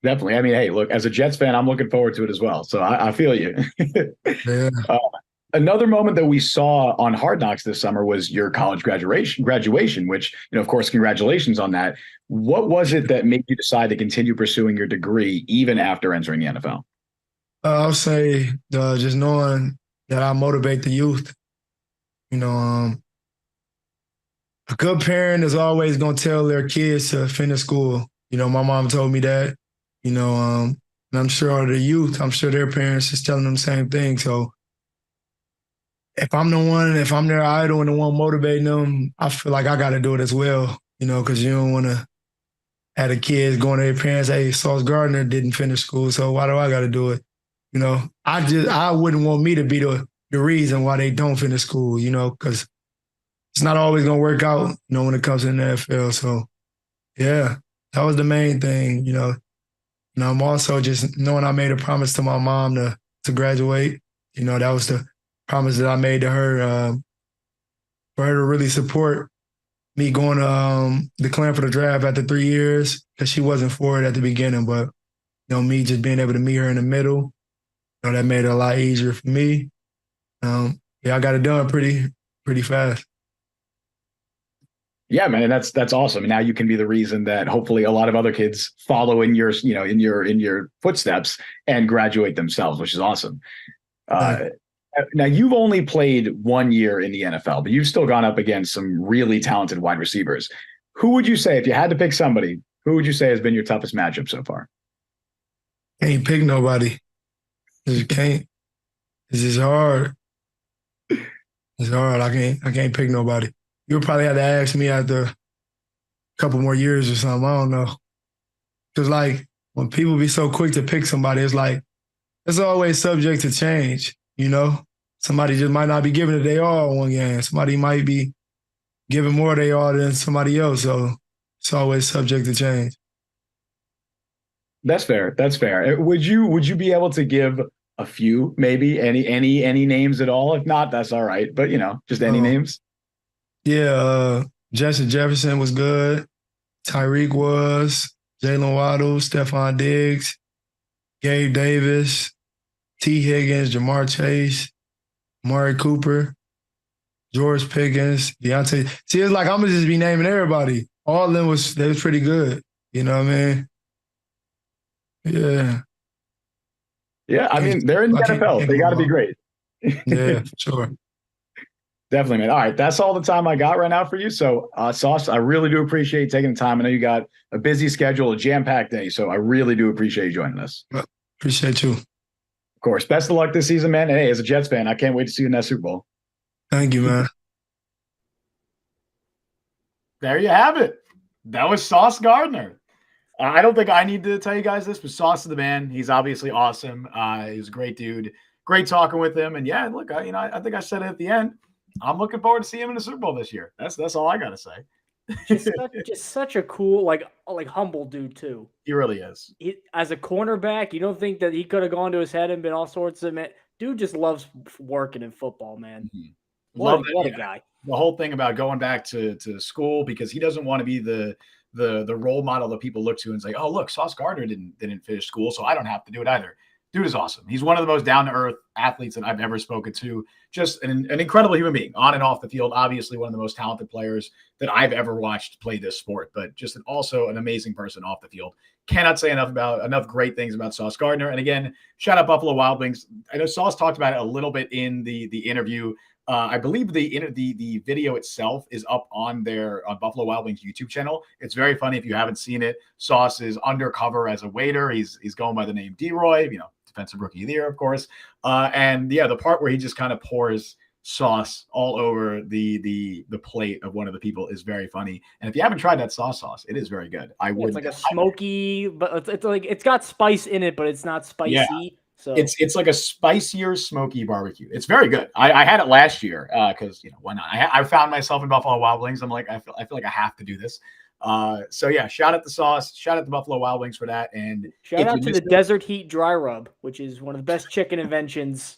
Definitely. I mean, hey, look, as a Jets fan, I'm looking forward to it as well. So I feel you. Yeah. Another moment that we saw on Hard Knocks this summer was your college graduation, which, of course, congratulations on that. What was it that made you decide to continue pursuing your degree even after entering the NFL? I'll say just knowing that I motivate the youth. A good parent is always going to tell their kids to finish school. My mom told me that, and I'm sure the youth, I'm sure their parents is telling them the same thing. So if I'm their idol and the one motivating them, I feel like I got to do it as well, because you don't want to have the kids going to their parents, hey, Sauce Gardner didn't finish school, so why do I got to do it? I wouldn't want me to be the reason why they don't finish school, because it's not always going to work out, when it comes to the NFL. So, yeah, that was the main thing, I'm also just knowing I made a promise to my mom to graduate. That was the promise that I made to her, for her to really support me going to declaring for the draft after 3 years because she wasn't for it at the beginning, but me just being able to meet her in the middle, that made it a lot easier for me. Yeah, I got it done pretty fast. Yeah, man, and that's awesome. And now you can be the reason that hopefully a lot of other kids follow in your, in your footsteps and graduate themselves, which is awesome. Now you've only played 1 year in the NFL, but you've still gone up against some really talented wide receivers. Who would you say, if you had to pick somebody, who would you say has been your toughest matchup so far? Can't pick nobody. Just can't. It's just hard. It's hard. I can't pick nobody. You'll probably have to ask me after a couple more years or something. I don't know. Because, like, when people be so quick to pick somebody, it's like, it's always subject to change, Somebody just might not be giving it their all one game. Somebody might be giving more of their all than somebody else. So it's always subject to change. That's fair. That's fair. Would you be able to give a few, maybe any names at all? If not, that's all right. But just any names. Yeah, Justin Jefferson was good. Tyreek was. Jalen Waddle, Stephon Diggs, Gabe Davis, T. Higgins, Jamar Chase, Amari Cooper, George Pickens, Deontay. See, it's like I'm gonna just be naming everybody. All of them they was pretty good. You know what I mean? Yeah. Yeah, I mean, they're in the NFL. They got to be great. Yeah, sure. Definitely, man. All right, that's all the time I got right now for you. So, Sauce, I really do appreciate you taking the time. I know you got a busy schedule, a jam-packed day, so I really do appreciate you joining us. Appreciate you. Of course. Best of luck this season, man. And hey, as a Jets fan, I can't wait to see you in that Super Bowl. Thank you, man. There you have it. That was Sauce Gardner. I don't think I need to tell you guys this, but Sauce is the man. He's obviously awesome. He's a great dude. Great talking with him. And yeah, look, I think I said it at the end. I'm looking forward to seeing him in the Super Bowl this year. That's all I got to say. just such a cool, like humble dude too. He really is. As a cornerback, you don't think that he could have gone to his head and been all sorts of man. Dude just loves working in football, man. Mm-hmm. What a guy. The whole thing about going back to school because he doesn't want to be the role model that people look to and say, oh, look, Sauce Gardner didn't finish school, so I don't have to do it either. Dude is awesome. He's one of the most down-to-earth athletes that I've ever spoken to. Just an incredible human being on and off the field. Obviously, one of the most talented players that I've ever watched play this sport, but just also an amazing person off the field. Cannot say enough great things about Sauce Gardner. And again, shout out Buffalo Wild Wings. I know Sauce talked about it a little bit in the interview. I believe the video itself is up on Buffalo Wild Wings YouTube channel. It's very funny if you haven't seen it. Sauce is undercover as a waiter. He's going by the name D-Roy, defensive rookie of the year, of course. And yeah, the part where he just kind of pours sauce all over the plate of one of the people is very funny. And if you haven't tried that sauce, it is very good. It's like a smoky, but it's like it's got spice in it, but it's not spicy. Yeah. So it's like a spicier, smoky barbecue. It's very good. I had it last year because why not? I found myself in Buffalo Wild Wings. I'm like I feel like I have to do this. So yeah, shout out the Sauce, shout out the Buffalo Wild Wings for that, and shout out to the Desert Heat Dry Rub, which is one of the best chicken inventions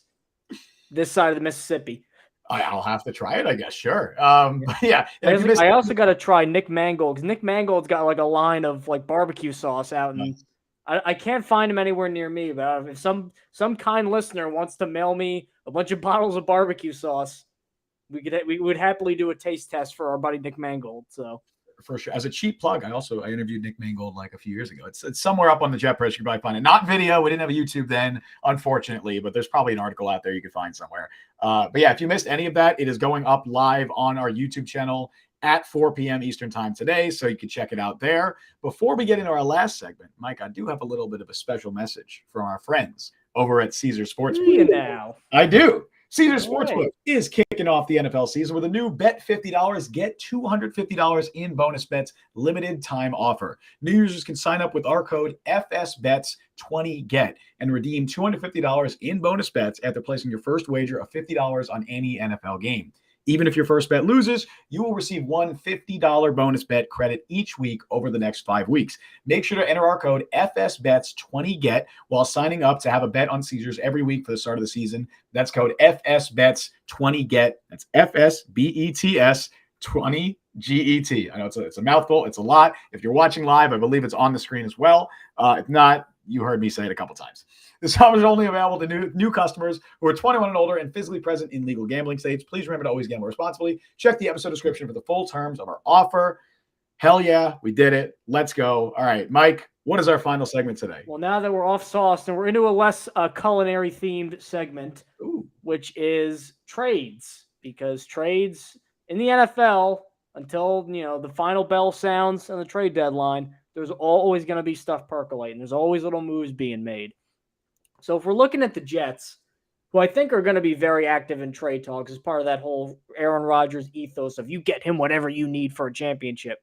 this side of the Mississippi. I'll have to try it, I guess. Sure. But yeah, I also got to try Nick Mangold because Nick Mangold's got like a line of like barbecue sauce out and. Nice. I can't find him anywhere near me, but if some kind listener wants to mail me a bunch of bottles of barbecue sauce, we would happily do a taste test for our buddy Nick Mangold. So for sure, as a cheap plug, I interviewed Nick Mangold like a few years ago. It's somewhere up on the Jet Press. You can probably find it. Not video. We didn't have a YouTube then, unfortunately, but there's probably an article out there you can find somewhere. But yeah, if you missed any of that, it is going up live on our YouTube channel at 4 p.m. Eastern time today, so you can check it out there. Before we get into our last segment, Mike, I do have a little bit of a special message from our friends over at Caesar Sportsbook. Now. I do. Caesar Sportsbook is kicking off the NFL season with a new bet $50, get $250 in bonus bets limited time offer. New users can sign up with our code FSBETS20GET and redeem $250 in bonus bets after placing your first wager of $50 on any NFL game. Even if your first bet loses, you will receive one $50 bonus bet credit each week over the next 5 weeks. Make sure to enter our code FSBETS20GET while signing up to have a bet on Caesars every week for the start of the season. That's code FSBETS20GET. That's FSBETS20 G-E-T. I know it's a mouthful. It's a lot. If you're watching live, I believe it's on the screen as well. If not, you heard me say it a couple times. This offer is only available to new customers who are 21 and older and physically present in legal gambling states. Please remember to always gamble responsibly. Check the episode description for the full terms of our offer. Hell yeah, we did it. Let's go. All right, Mike, what is our final segment today? Well, now that we're off sauce and we're into a less culinary themed segment, which is trades, because trades in the NFL, until the final bell sounds on the trade deadline, there's always going to be stuff percolating. There's always little moves being made. So if we're looking at the Jets, who I think are going to be very active in trade talks as part of that whole Aaron Rodgers ethos of you get him whatever you need for a championship,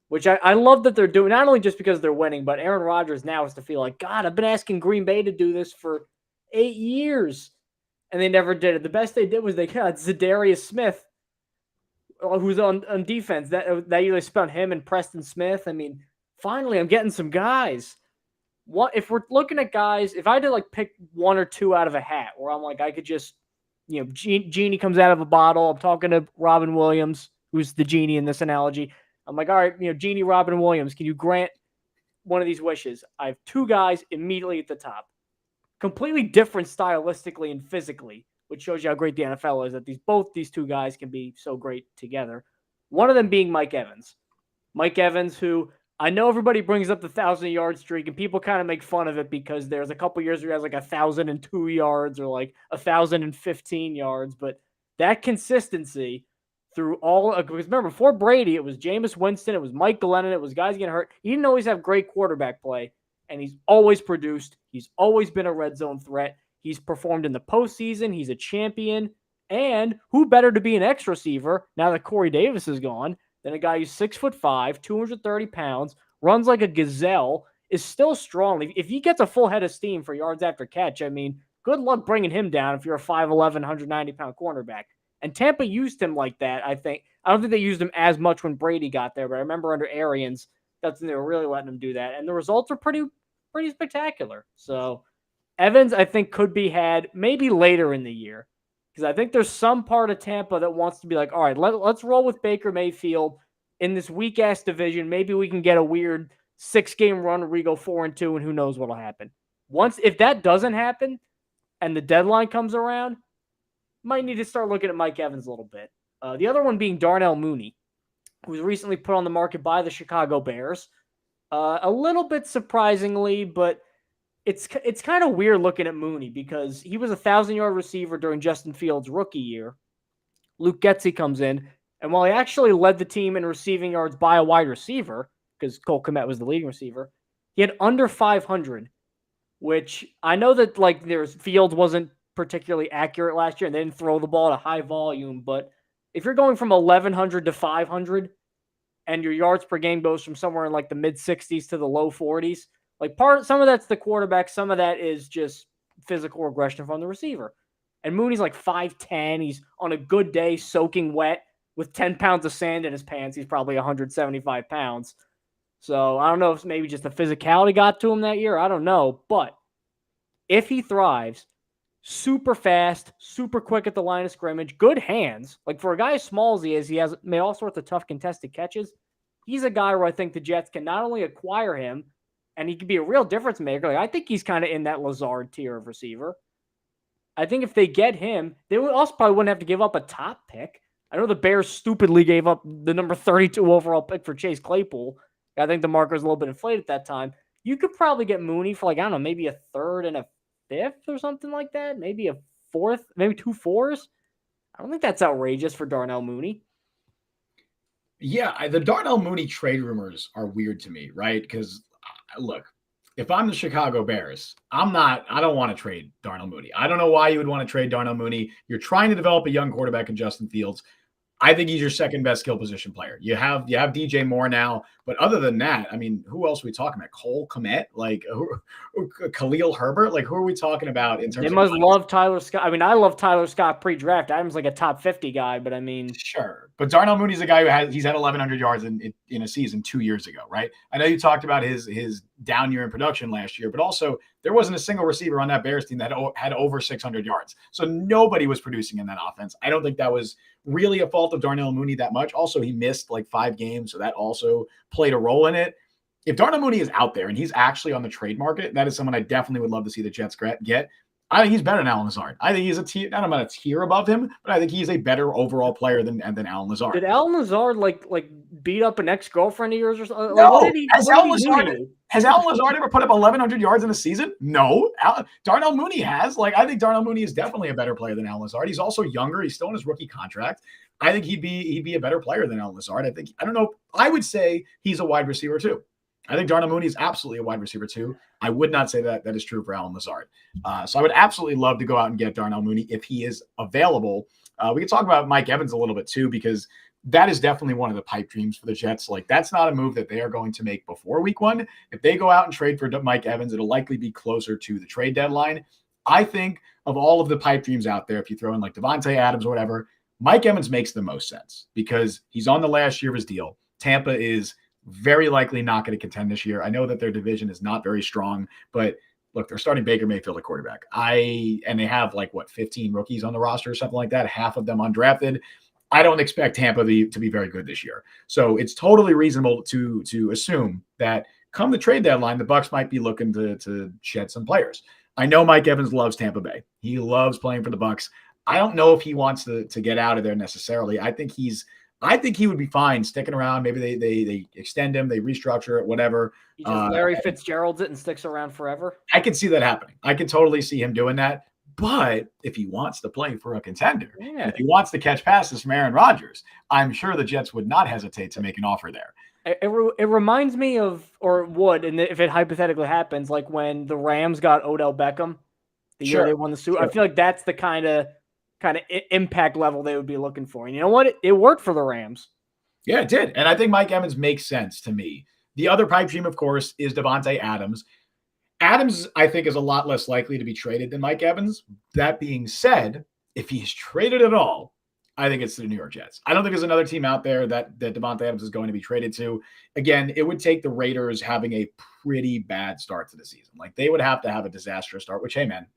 which I love that they're doing, not only just because they're winning, but Aaron Rodgers now has to feel like, God, I've been asking Green Bay to do this for 8 years, and they never did it. The best they did was they got Zadarius Smith, who's on defense. That year they spent him and Preston Smith. I mean, finally, I'm getting some guys. What if we're looking at guys? If I had to pick one or two out of a hat, where I'm like, I could just, genie comes out of a bottle. I'm talking to Robin Williams, who's the genie in this analogy. I'm like, all right, Genie Robin Williams, can you grant one of these wishes? I have two guys immediately at the top, completely different stylistically and physically, which shows you how great the NFL is, that both these two guys can be so great together. One of them being Mike Evans. Mike Evans, who I know everybody brings up the 1,000-yard streak, and people kind of make fun of it because there's a couple years where he has 1,002 yards or 1,015 yards, but that consistency through all, because remember, before Brady, it was Jameis Winston, it was Mike Glennon, it was guys getting hurt. He didn't always have great quarterback play, and he's always produced. He's always been a red zone threat. He's performed in the postseason. He's a champion. And who better to be an X receiver now that Corey Davis is gone than a guy who's 6'5", 230 pounds, runs like a gazelle, is still strong. If he gets a full head of steam for yards after catch, I mean, good luck bringing him down if you're a 5'11", 190-pound cornerback. And Tampa used him like that, I think. I don't think they used him as much when Brady got there, but I remember under Arians, that's when they were really letting him do that. And the results are pretty spectacular. So Evans, I think, could be had maybe later in the year, because I think there's some part of Tampa that wants to be like, all right, let's roll with Baker Mayfield in this weak-ass division. Maybe we can get a weird 6-game run where we go 4-2, and who knows what'll happen. If that doesn't happen and the deadline comes around, might need to start looking at Mike Evans a little bit. The other one being Darnell Mooney, who was recently put on the market by the Chicago Bears. A little bit surprisingly, but it's kind of weird looking at Mooney because he was a 1,000-yard receiver during Justin Fields' rookie year. Luke Getsy comes in, and while he actually led the team in receiving yards by a wide receiver, because Cole Kmet was the leading receiver, he had under 500, which I know that Fields wasn't particularly accurate last year and they didn't throw the ball at a high volume, but if you're going from 1,100 to 500 and your yards per game goes from somewhere in the mid-60s to the low 40s, some of that's the quarterback, some of that is just physical regression from the receiver. And Mooney's 5'10", he's on a good day soaking wet with 10 pounds of sand in his pants. He's probably 175 pounds. So I don't know if maybe just the physicality got to him that year. I don't know. But if he thrives, super fast, super quick at the line of scrimmage, good hands. For a guy as small as he is, he has made all sorts of tough contested catches. He's a guy where I think the Jets can not only acquire him, and he could be a real difference maker. I think he's kind of in that Lazard tier of receiver. I think if they get him, they would also probably wouldn't have to give up a top pick. I know the Bears stupidly gave up the number 32 overall pick for Chase Claypool. I think the marker was a little bit inflated at that time. You could probably get Mooney for I don't know, maybe a third and a fifth or something like that. Maybe a fourth, maybe 2 fours. I don't think that's outrageous for Darnell Mooney. Yeah, the Darnell Mooney trade rumors are weird to me, right? Because look, if I'm the Chicago Bears, I don't want to trade Darnell Mooney. I don't know why you would want to trade Darnell Mooney. You're trying to develop a young quarterback in Justin Fields. I think he's your second best skill position player. You have DJ Moore now, but other than that, I mean, who else are we talking about? Cole Kmet, Khalil Herbert, who are we talking about in terms? They must love Tyler Scott. I mean, I love Tyler Scott pre-draft. Adam's a top 50 guy, but I mean, sure. But Darnell Mooney's a guy he's had 1,100 yards in a season 2 years ago, right? I know you talked about his down year in production last year, but also there wasn't a single receiver on that Bears team that had over 600 yards. So nobody was producing in that offense. I don't think that was really a fault of Darnell Mooney that much. Also, he missed like 5 games, so that also played a role in it. If Darnell Mooney is out there and he's actually on the trade market, that is someone I definitely would love to see the Jets get. I think he's better than Allen Lazard. I think he's a tier, not about a tier above him, but I think he's a better overall player than Allen Lazard. Did Allen Lazard like beat up an ex-girlfriend of yours or something? No. Like, Has Allen Lazard ever put up 1,100 yards in a season? No. Darnell Mooney has. Like, I think Darnell Mooney is definitely a better player than Allen Lazard. He's also younger. He's still in his rookie contract. I think he'd be a better player than Allen Lazard. I don't know. I would say he's a wide receiver too. I think Darnell Mooney is absolutely a wide receiver too. I would not say that is true for Allen Lazard. So I would absolutely love to go out and get Darnell Mooney if he is available. We can talk about Mike Evans a little bit too, because that is definitely one of the pipe dreams for the Jets. Like, that's not a move that they are going to make before week 1. If they go out and trade for Mike Evans, it'll likely be closer to the trade deadline. I think of all of the pipe dreams out there, if you throw in like Devontae Adams or whatever, Mike Evans makes the most sense because he's on the last year of his deal. Tampa is very likely not going to contend this year. I know that their division is not very strong, but look, they're starting Baker Mayfield at quarterback. And they have 15 rookies on the roster or something like that, half of them undrafted. I don't expect Tampa to be very good this year. So it's totally reasonable to assume that come the trade deadline, the Bucs might be looking to shed some players. I know Mike Evans loves Tampa Bay. He loves playing for the Bucs. I don't know if he wants to get out of there necessarily. I think he would be fine sticking around. Maybe they extend him, they restructure it, whatever. He just Larry Fitzgerald's it and sticks around forever. I could see that happening. I could totally see him doing that. But if he wants to play for a contender, if he wants to catch passes from Aaron Rodgers, I'm sure the Jets would not hesitate to make an offer there. It reminds me of, or would, and if it hypothetically happens, like when the Rams got Odell Beckham, the year they won the Super. I feel like that's the kind of impact level they would be looking for. And you know what? It worked for the Rams. Yeah, it did. And I think Mike Evans makes sense to me. The other pipe dream, of course, is Devontae Adams. Adams, I think, is a lot less likely to be traded than Mike Evans. That being said, if he's traded at all, I think it's to the New York Jets. I don't think there's another team out there that Devontae Adams is going to be traded to. Again, it would take the Raiders having a pretty bad start to the season. Like, they would have to have a disastrous start, which, hey, man,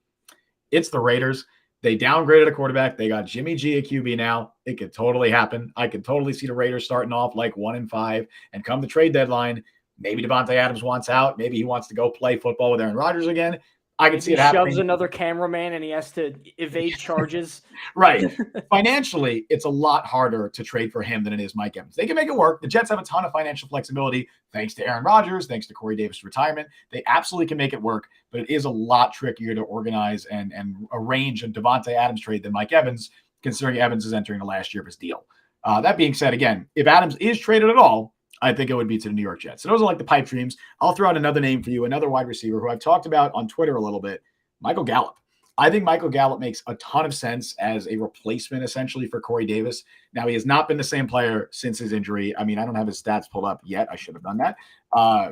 it's the Raiders. They downgraded a quarterback. They got Jimmy G at QB now. It could totally happen. I could totally see the Raiders starting off like 1-5, and come the trade deadline, maybe Devontae Adams wants out. Maybe he wants to go play football with Aaron Rodgers again. I can see it happening. He shoves another cameraman and he has to evade charges. Right. Financially, it's a lot harder to trade for him than it is Mike Evans. They can make it work. The Jets have a ton of financial flexibility thanks to Aaron Rodgers, thanks to Corey Davis' retirement. They absolutely can make it work, but it is a lot trickier to organize and arrange a Devontae Adams trade than Mike Evans, considering Evans is entering the last year of his deal. That being said, again, if Adams is traded at all, I think it would be to the New York Jets. So those are like the pipe dreams. I'll throw out another name for you, another wide receiver who I've talked about on Twitter a little bit, Michael Gallup. I think Michael Gallup makes a ton of sense as a replacement essentially for Corey Davis. Now, he has not been the same player since his injury. I mean, I don't have his stats pulled up yet. I should have done that.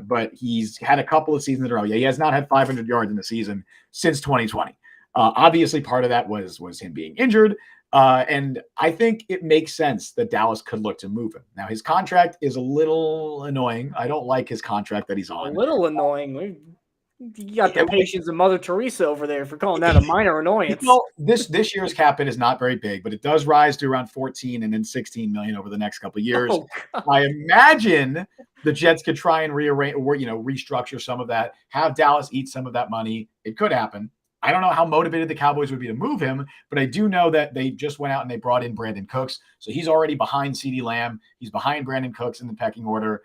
But he's had a couple of seasons in a row. Yeah, he has not had 500 yards in the season since 2020. Obviously, part of that was him being injured. And I think it makes sense that Dallas could look to move him. Now, his contract is a little annoying. I don't like his contract that he's on. A little annoying. You got the patience of Mother Teresa over there for calling that a minor annoyance. Well, this year's cap hit is not very big, but it does rise to around 14 and then 16 million over the next couple of years. Oh, I imagine the Jets could try and rearrange or restructure some of that, have Dallas eat some of that money. It could happen. I don't know how motivated the Cowboys would be to move him, but I do know that they just went out and they brought in Brandon Cooks. So he's already behind CeeDee Lamb. He's behind Brandon Cooks in the pecking order.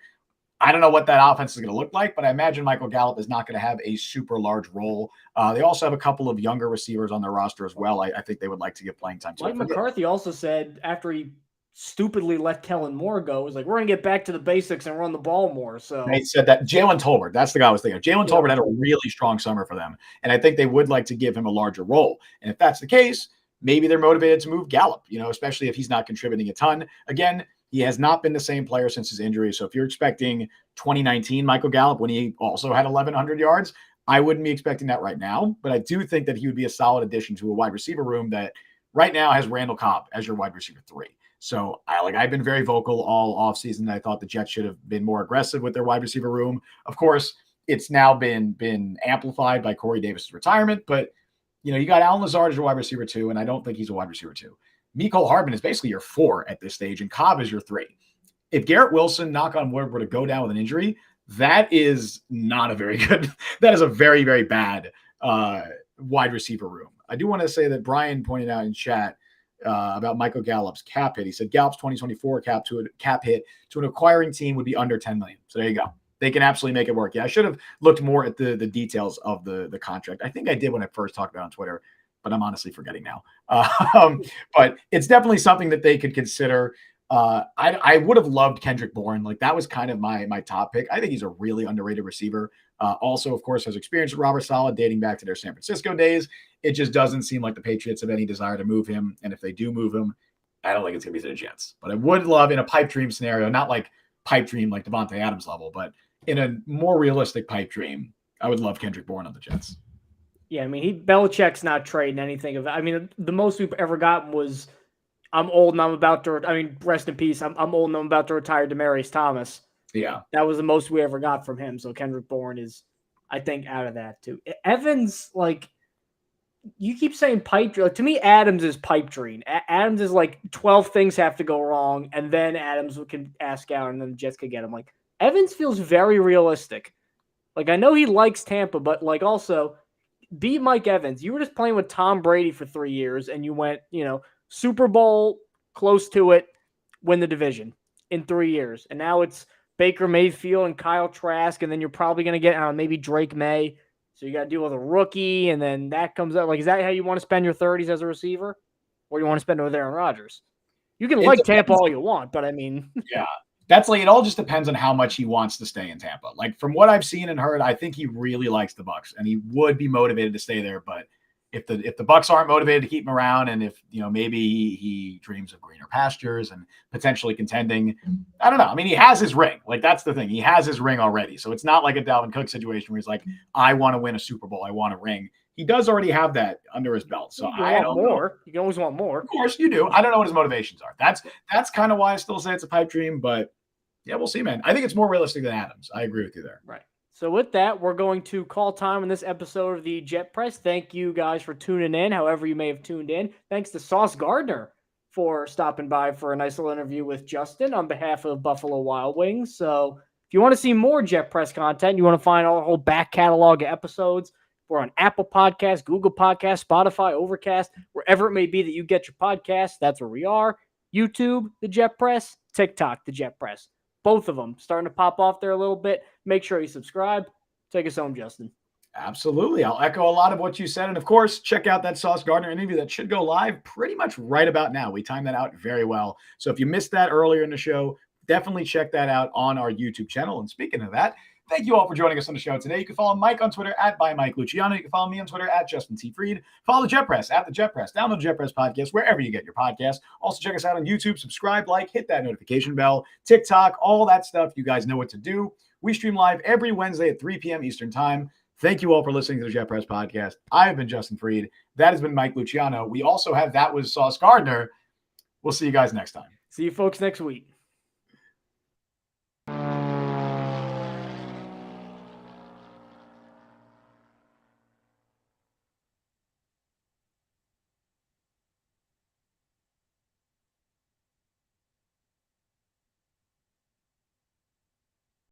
I don't know what that offense is going to look like, but I imagine Michael Gallup is not going to have a super large role. They also have a couple of younger receivers on their roster as well. I think they would like to get playing time. Mike McCarthy also said after he stupidly let Kellen Moore go, was like, we're going to get back to the basics and run the ball more. So they said that Jalen Tolbert, that's the guy I was thinking of. Jalen Tolbert had a really strong summer for them, and I think they would like to give him a larger role. And if that's the case, maybe they're motivated to move Gallup, especially if he's not contributing a ton. Again, he has not been the same player since his injury. So if you're expecting 2019 Michael Gallup when he also had 1,100 yards, I wouldn't be expecting that right now. But I do think that he would be a solid addition to a wide receiver room that right now has Randall Cobb as your wide receiver 3. So I've been very vocal all offseason that I thought the Jets should have been more aggressive with their wide receiver room. Of course, it's now been amplified by Corey Davis's retirement. But, you got Allen Lazard as your wide receiver 2, and I don't think he's a wide receiver 2. Mecole Hardman is basically your 4 at this stage, and Cobb is your 3. If Garrett Wilson, knock on wood, were to go down with an injury, that is not a very good – that is a very, very bad wide receiver room. I do want to say that Brian pointed out in chat about Michael Gallup's cap hit. He said Gallup's 2024 cap hit to an acquiring team would be under $10 million. So there you go. They can absolutely make it work. Yeah, I should have looked more at the details of the contract. I think I did when I first talked about it on Twitter, but I'm honestly forgetting now. But it's definitely something that they could consider. I would have loved Kendrick Bourne. Like, that was kind of my top pick. I think he's a really underrated receiver. Also, of course, has experience with Robert Saleh dating back to their San Francisco days. It just doesn't seem like the Patriots have any desire to move him. And if they do move him, I don't think it's going to be to the Jets. But I would love, in a pipe dream scenario, not like pipe dream like Devontae Adams level, but in a more realistic pipe dream, I would love Kendrick Bourne on the Jets. Yeah, I mean, Belichick's not trading anything of. I mean, the most we've ever gotten was, I'm old and I'm about to. I mean, rest in peace. I'm old and I'm about to retire. Demaryius Thomas. Yeah, that was the most we ever got from him. So Kendrick Bourne is, I think, out of that too. Evans, like, you keep saying pipe dream. Like, to me, Adams is pipe dream. Adams is like 12 things have to go wrong, and then Adams can ask out, and then the Jets could get him. Like, Evans feels very realistic. Like, I know he likes Tampa, but like, also be Mike Evans. You were just playing with Tom Brady for 3 years, and you went, Super Bowl, close to it, win the division in 3 years. And now it's Baker Mayfield and Kyle Trask, and then you're probably going to get maybe Drake May. So you got to deal with a rookie, and then that comes out. Like, is that how you want to spend your 30s as a receiver? Or you want to spend it with Aaron Rodgers? You can like Tampa all you want, but I mean. Yeah. That's like, it all just depends on how much he wants to stay in Tampa. Like, from what I've seen and heard, I think he really likes the Bucs, and he would be motivated to stay there. But if the Bucs aren't motivated to keep him around, and if maybe he dreams of greener pastures and potentially contending, I don't know. I mean, he has his ring. Like, that's the thing. He has his ring already. So it's not like a Dalvin Cook situation where he's like, I want to win a Super Bowl. I want a ring. He does already have that under his belt. So I don't know. You can always want more. Of course you do. I don't know what his motivations are. That's kind of why I still say it's a pipe dream, but yeah, we'll see, man. I think it's more realistic than Adams. I agree with you there. Right. So with that, we're going to call time on this episode of the Jet Press. Thank you guys for tuning in, however you may have tuned in. Thanks to Sauce Gardner for stopping by for a nice little interview with Justin on behalf of Buffalo Wild Wings. So if you want to see more Jet Press content, you want to find our whole back catalog of episodes, we're on Apple Podcasts, Google Podcasts, Spotify, Overcast, wherever it may be that you get your podcasts. That's where we are. YouTube, the Jet Press, TikTok, the Jet Press. Both of them starting to pop off there a little bit. Make sure you subscribe. Take us home, Justin. Absolutely. I'll echo a lot of what you said. And of course, check out that Sauce Gardner interview that should go live pretty much right about now. We timed that out very well. So if you missed that earlier in the show, definitely check that out on our YouTube channel. And speaking of that, thank you all for joining us on the show today. You can follow Mike on Twitter at @ByMikeLuciano. You can follow me on Twitter at Justin T. Freed. Follow the Jet Press at the Jet Press. Download the Jet Press podcast wherever you get your podcasts. Also check us out on YouTube. Subscribe, hit that notification bell, TikTok, all that stuff. You guys know what to do. We stream live every Wednesday at 3 p.m. Eastern time. Thank you all for listening to the Jet Press podcast. I've been Justin Freed. That has been Mike Luciano. We also have That Was Sauce Gardner. We'll see you guys next time. See you folks next week.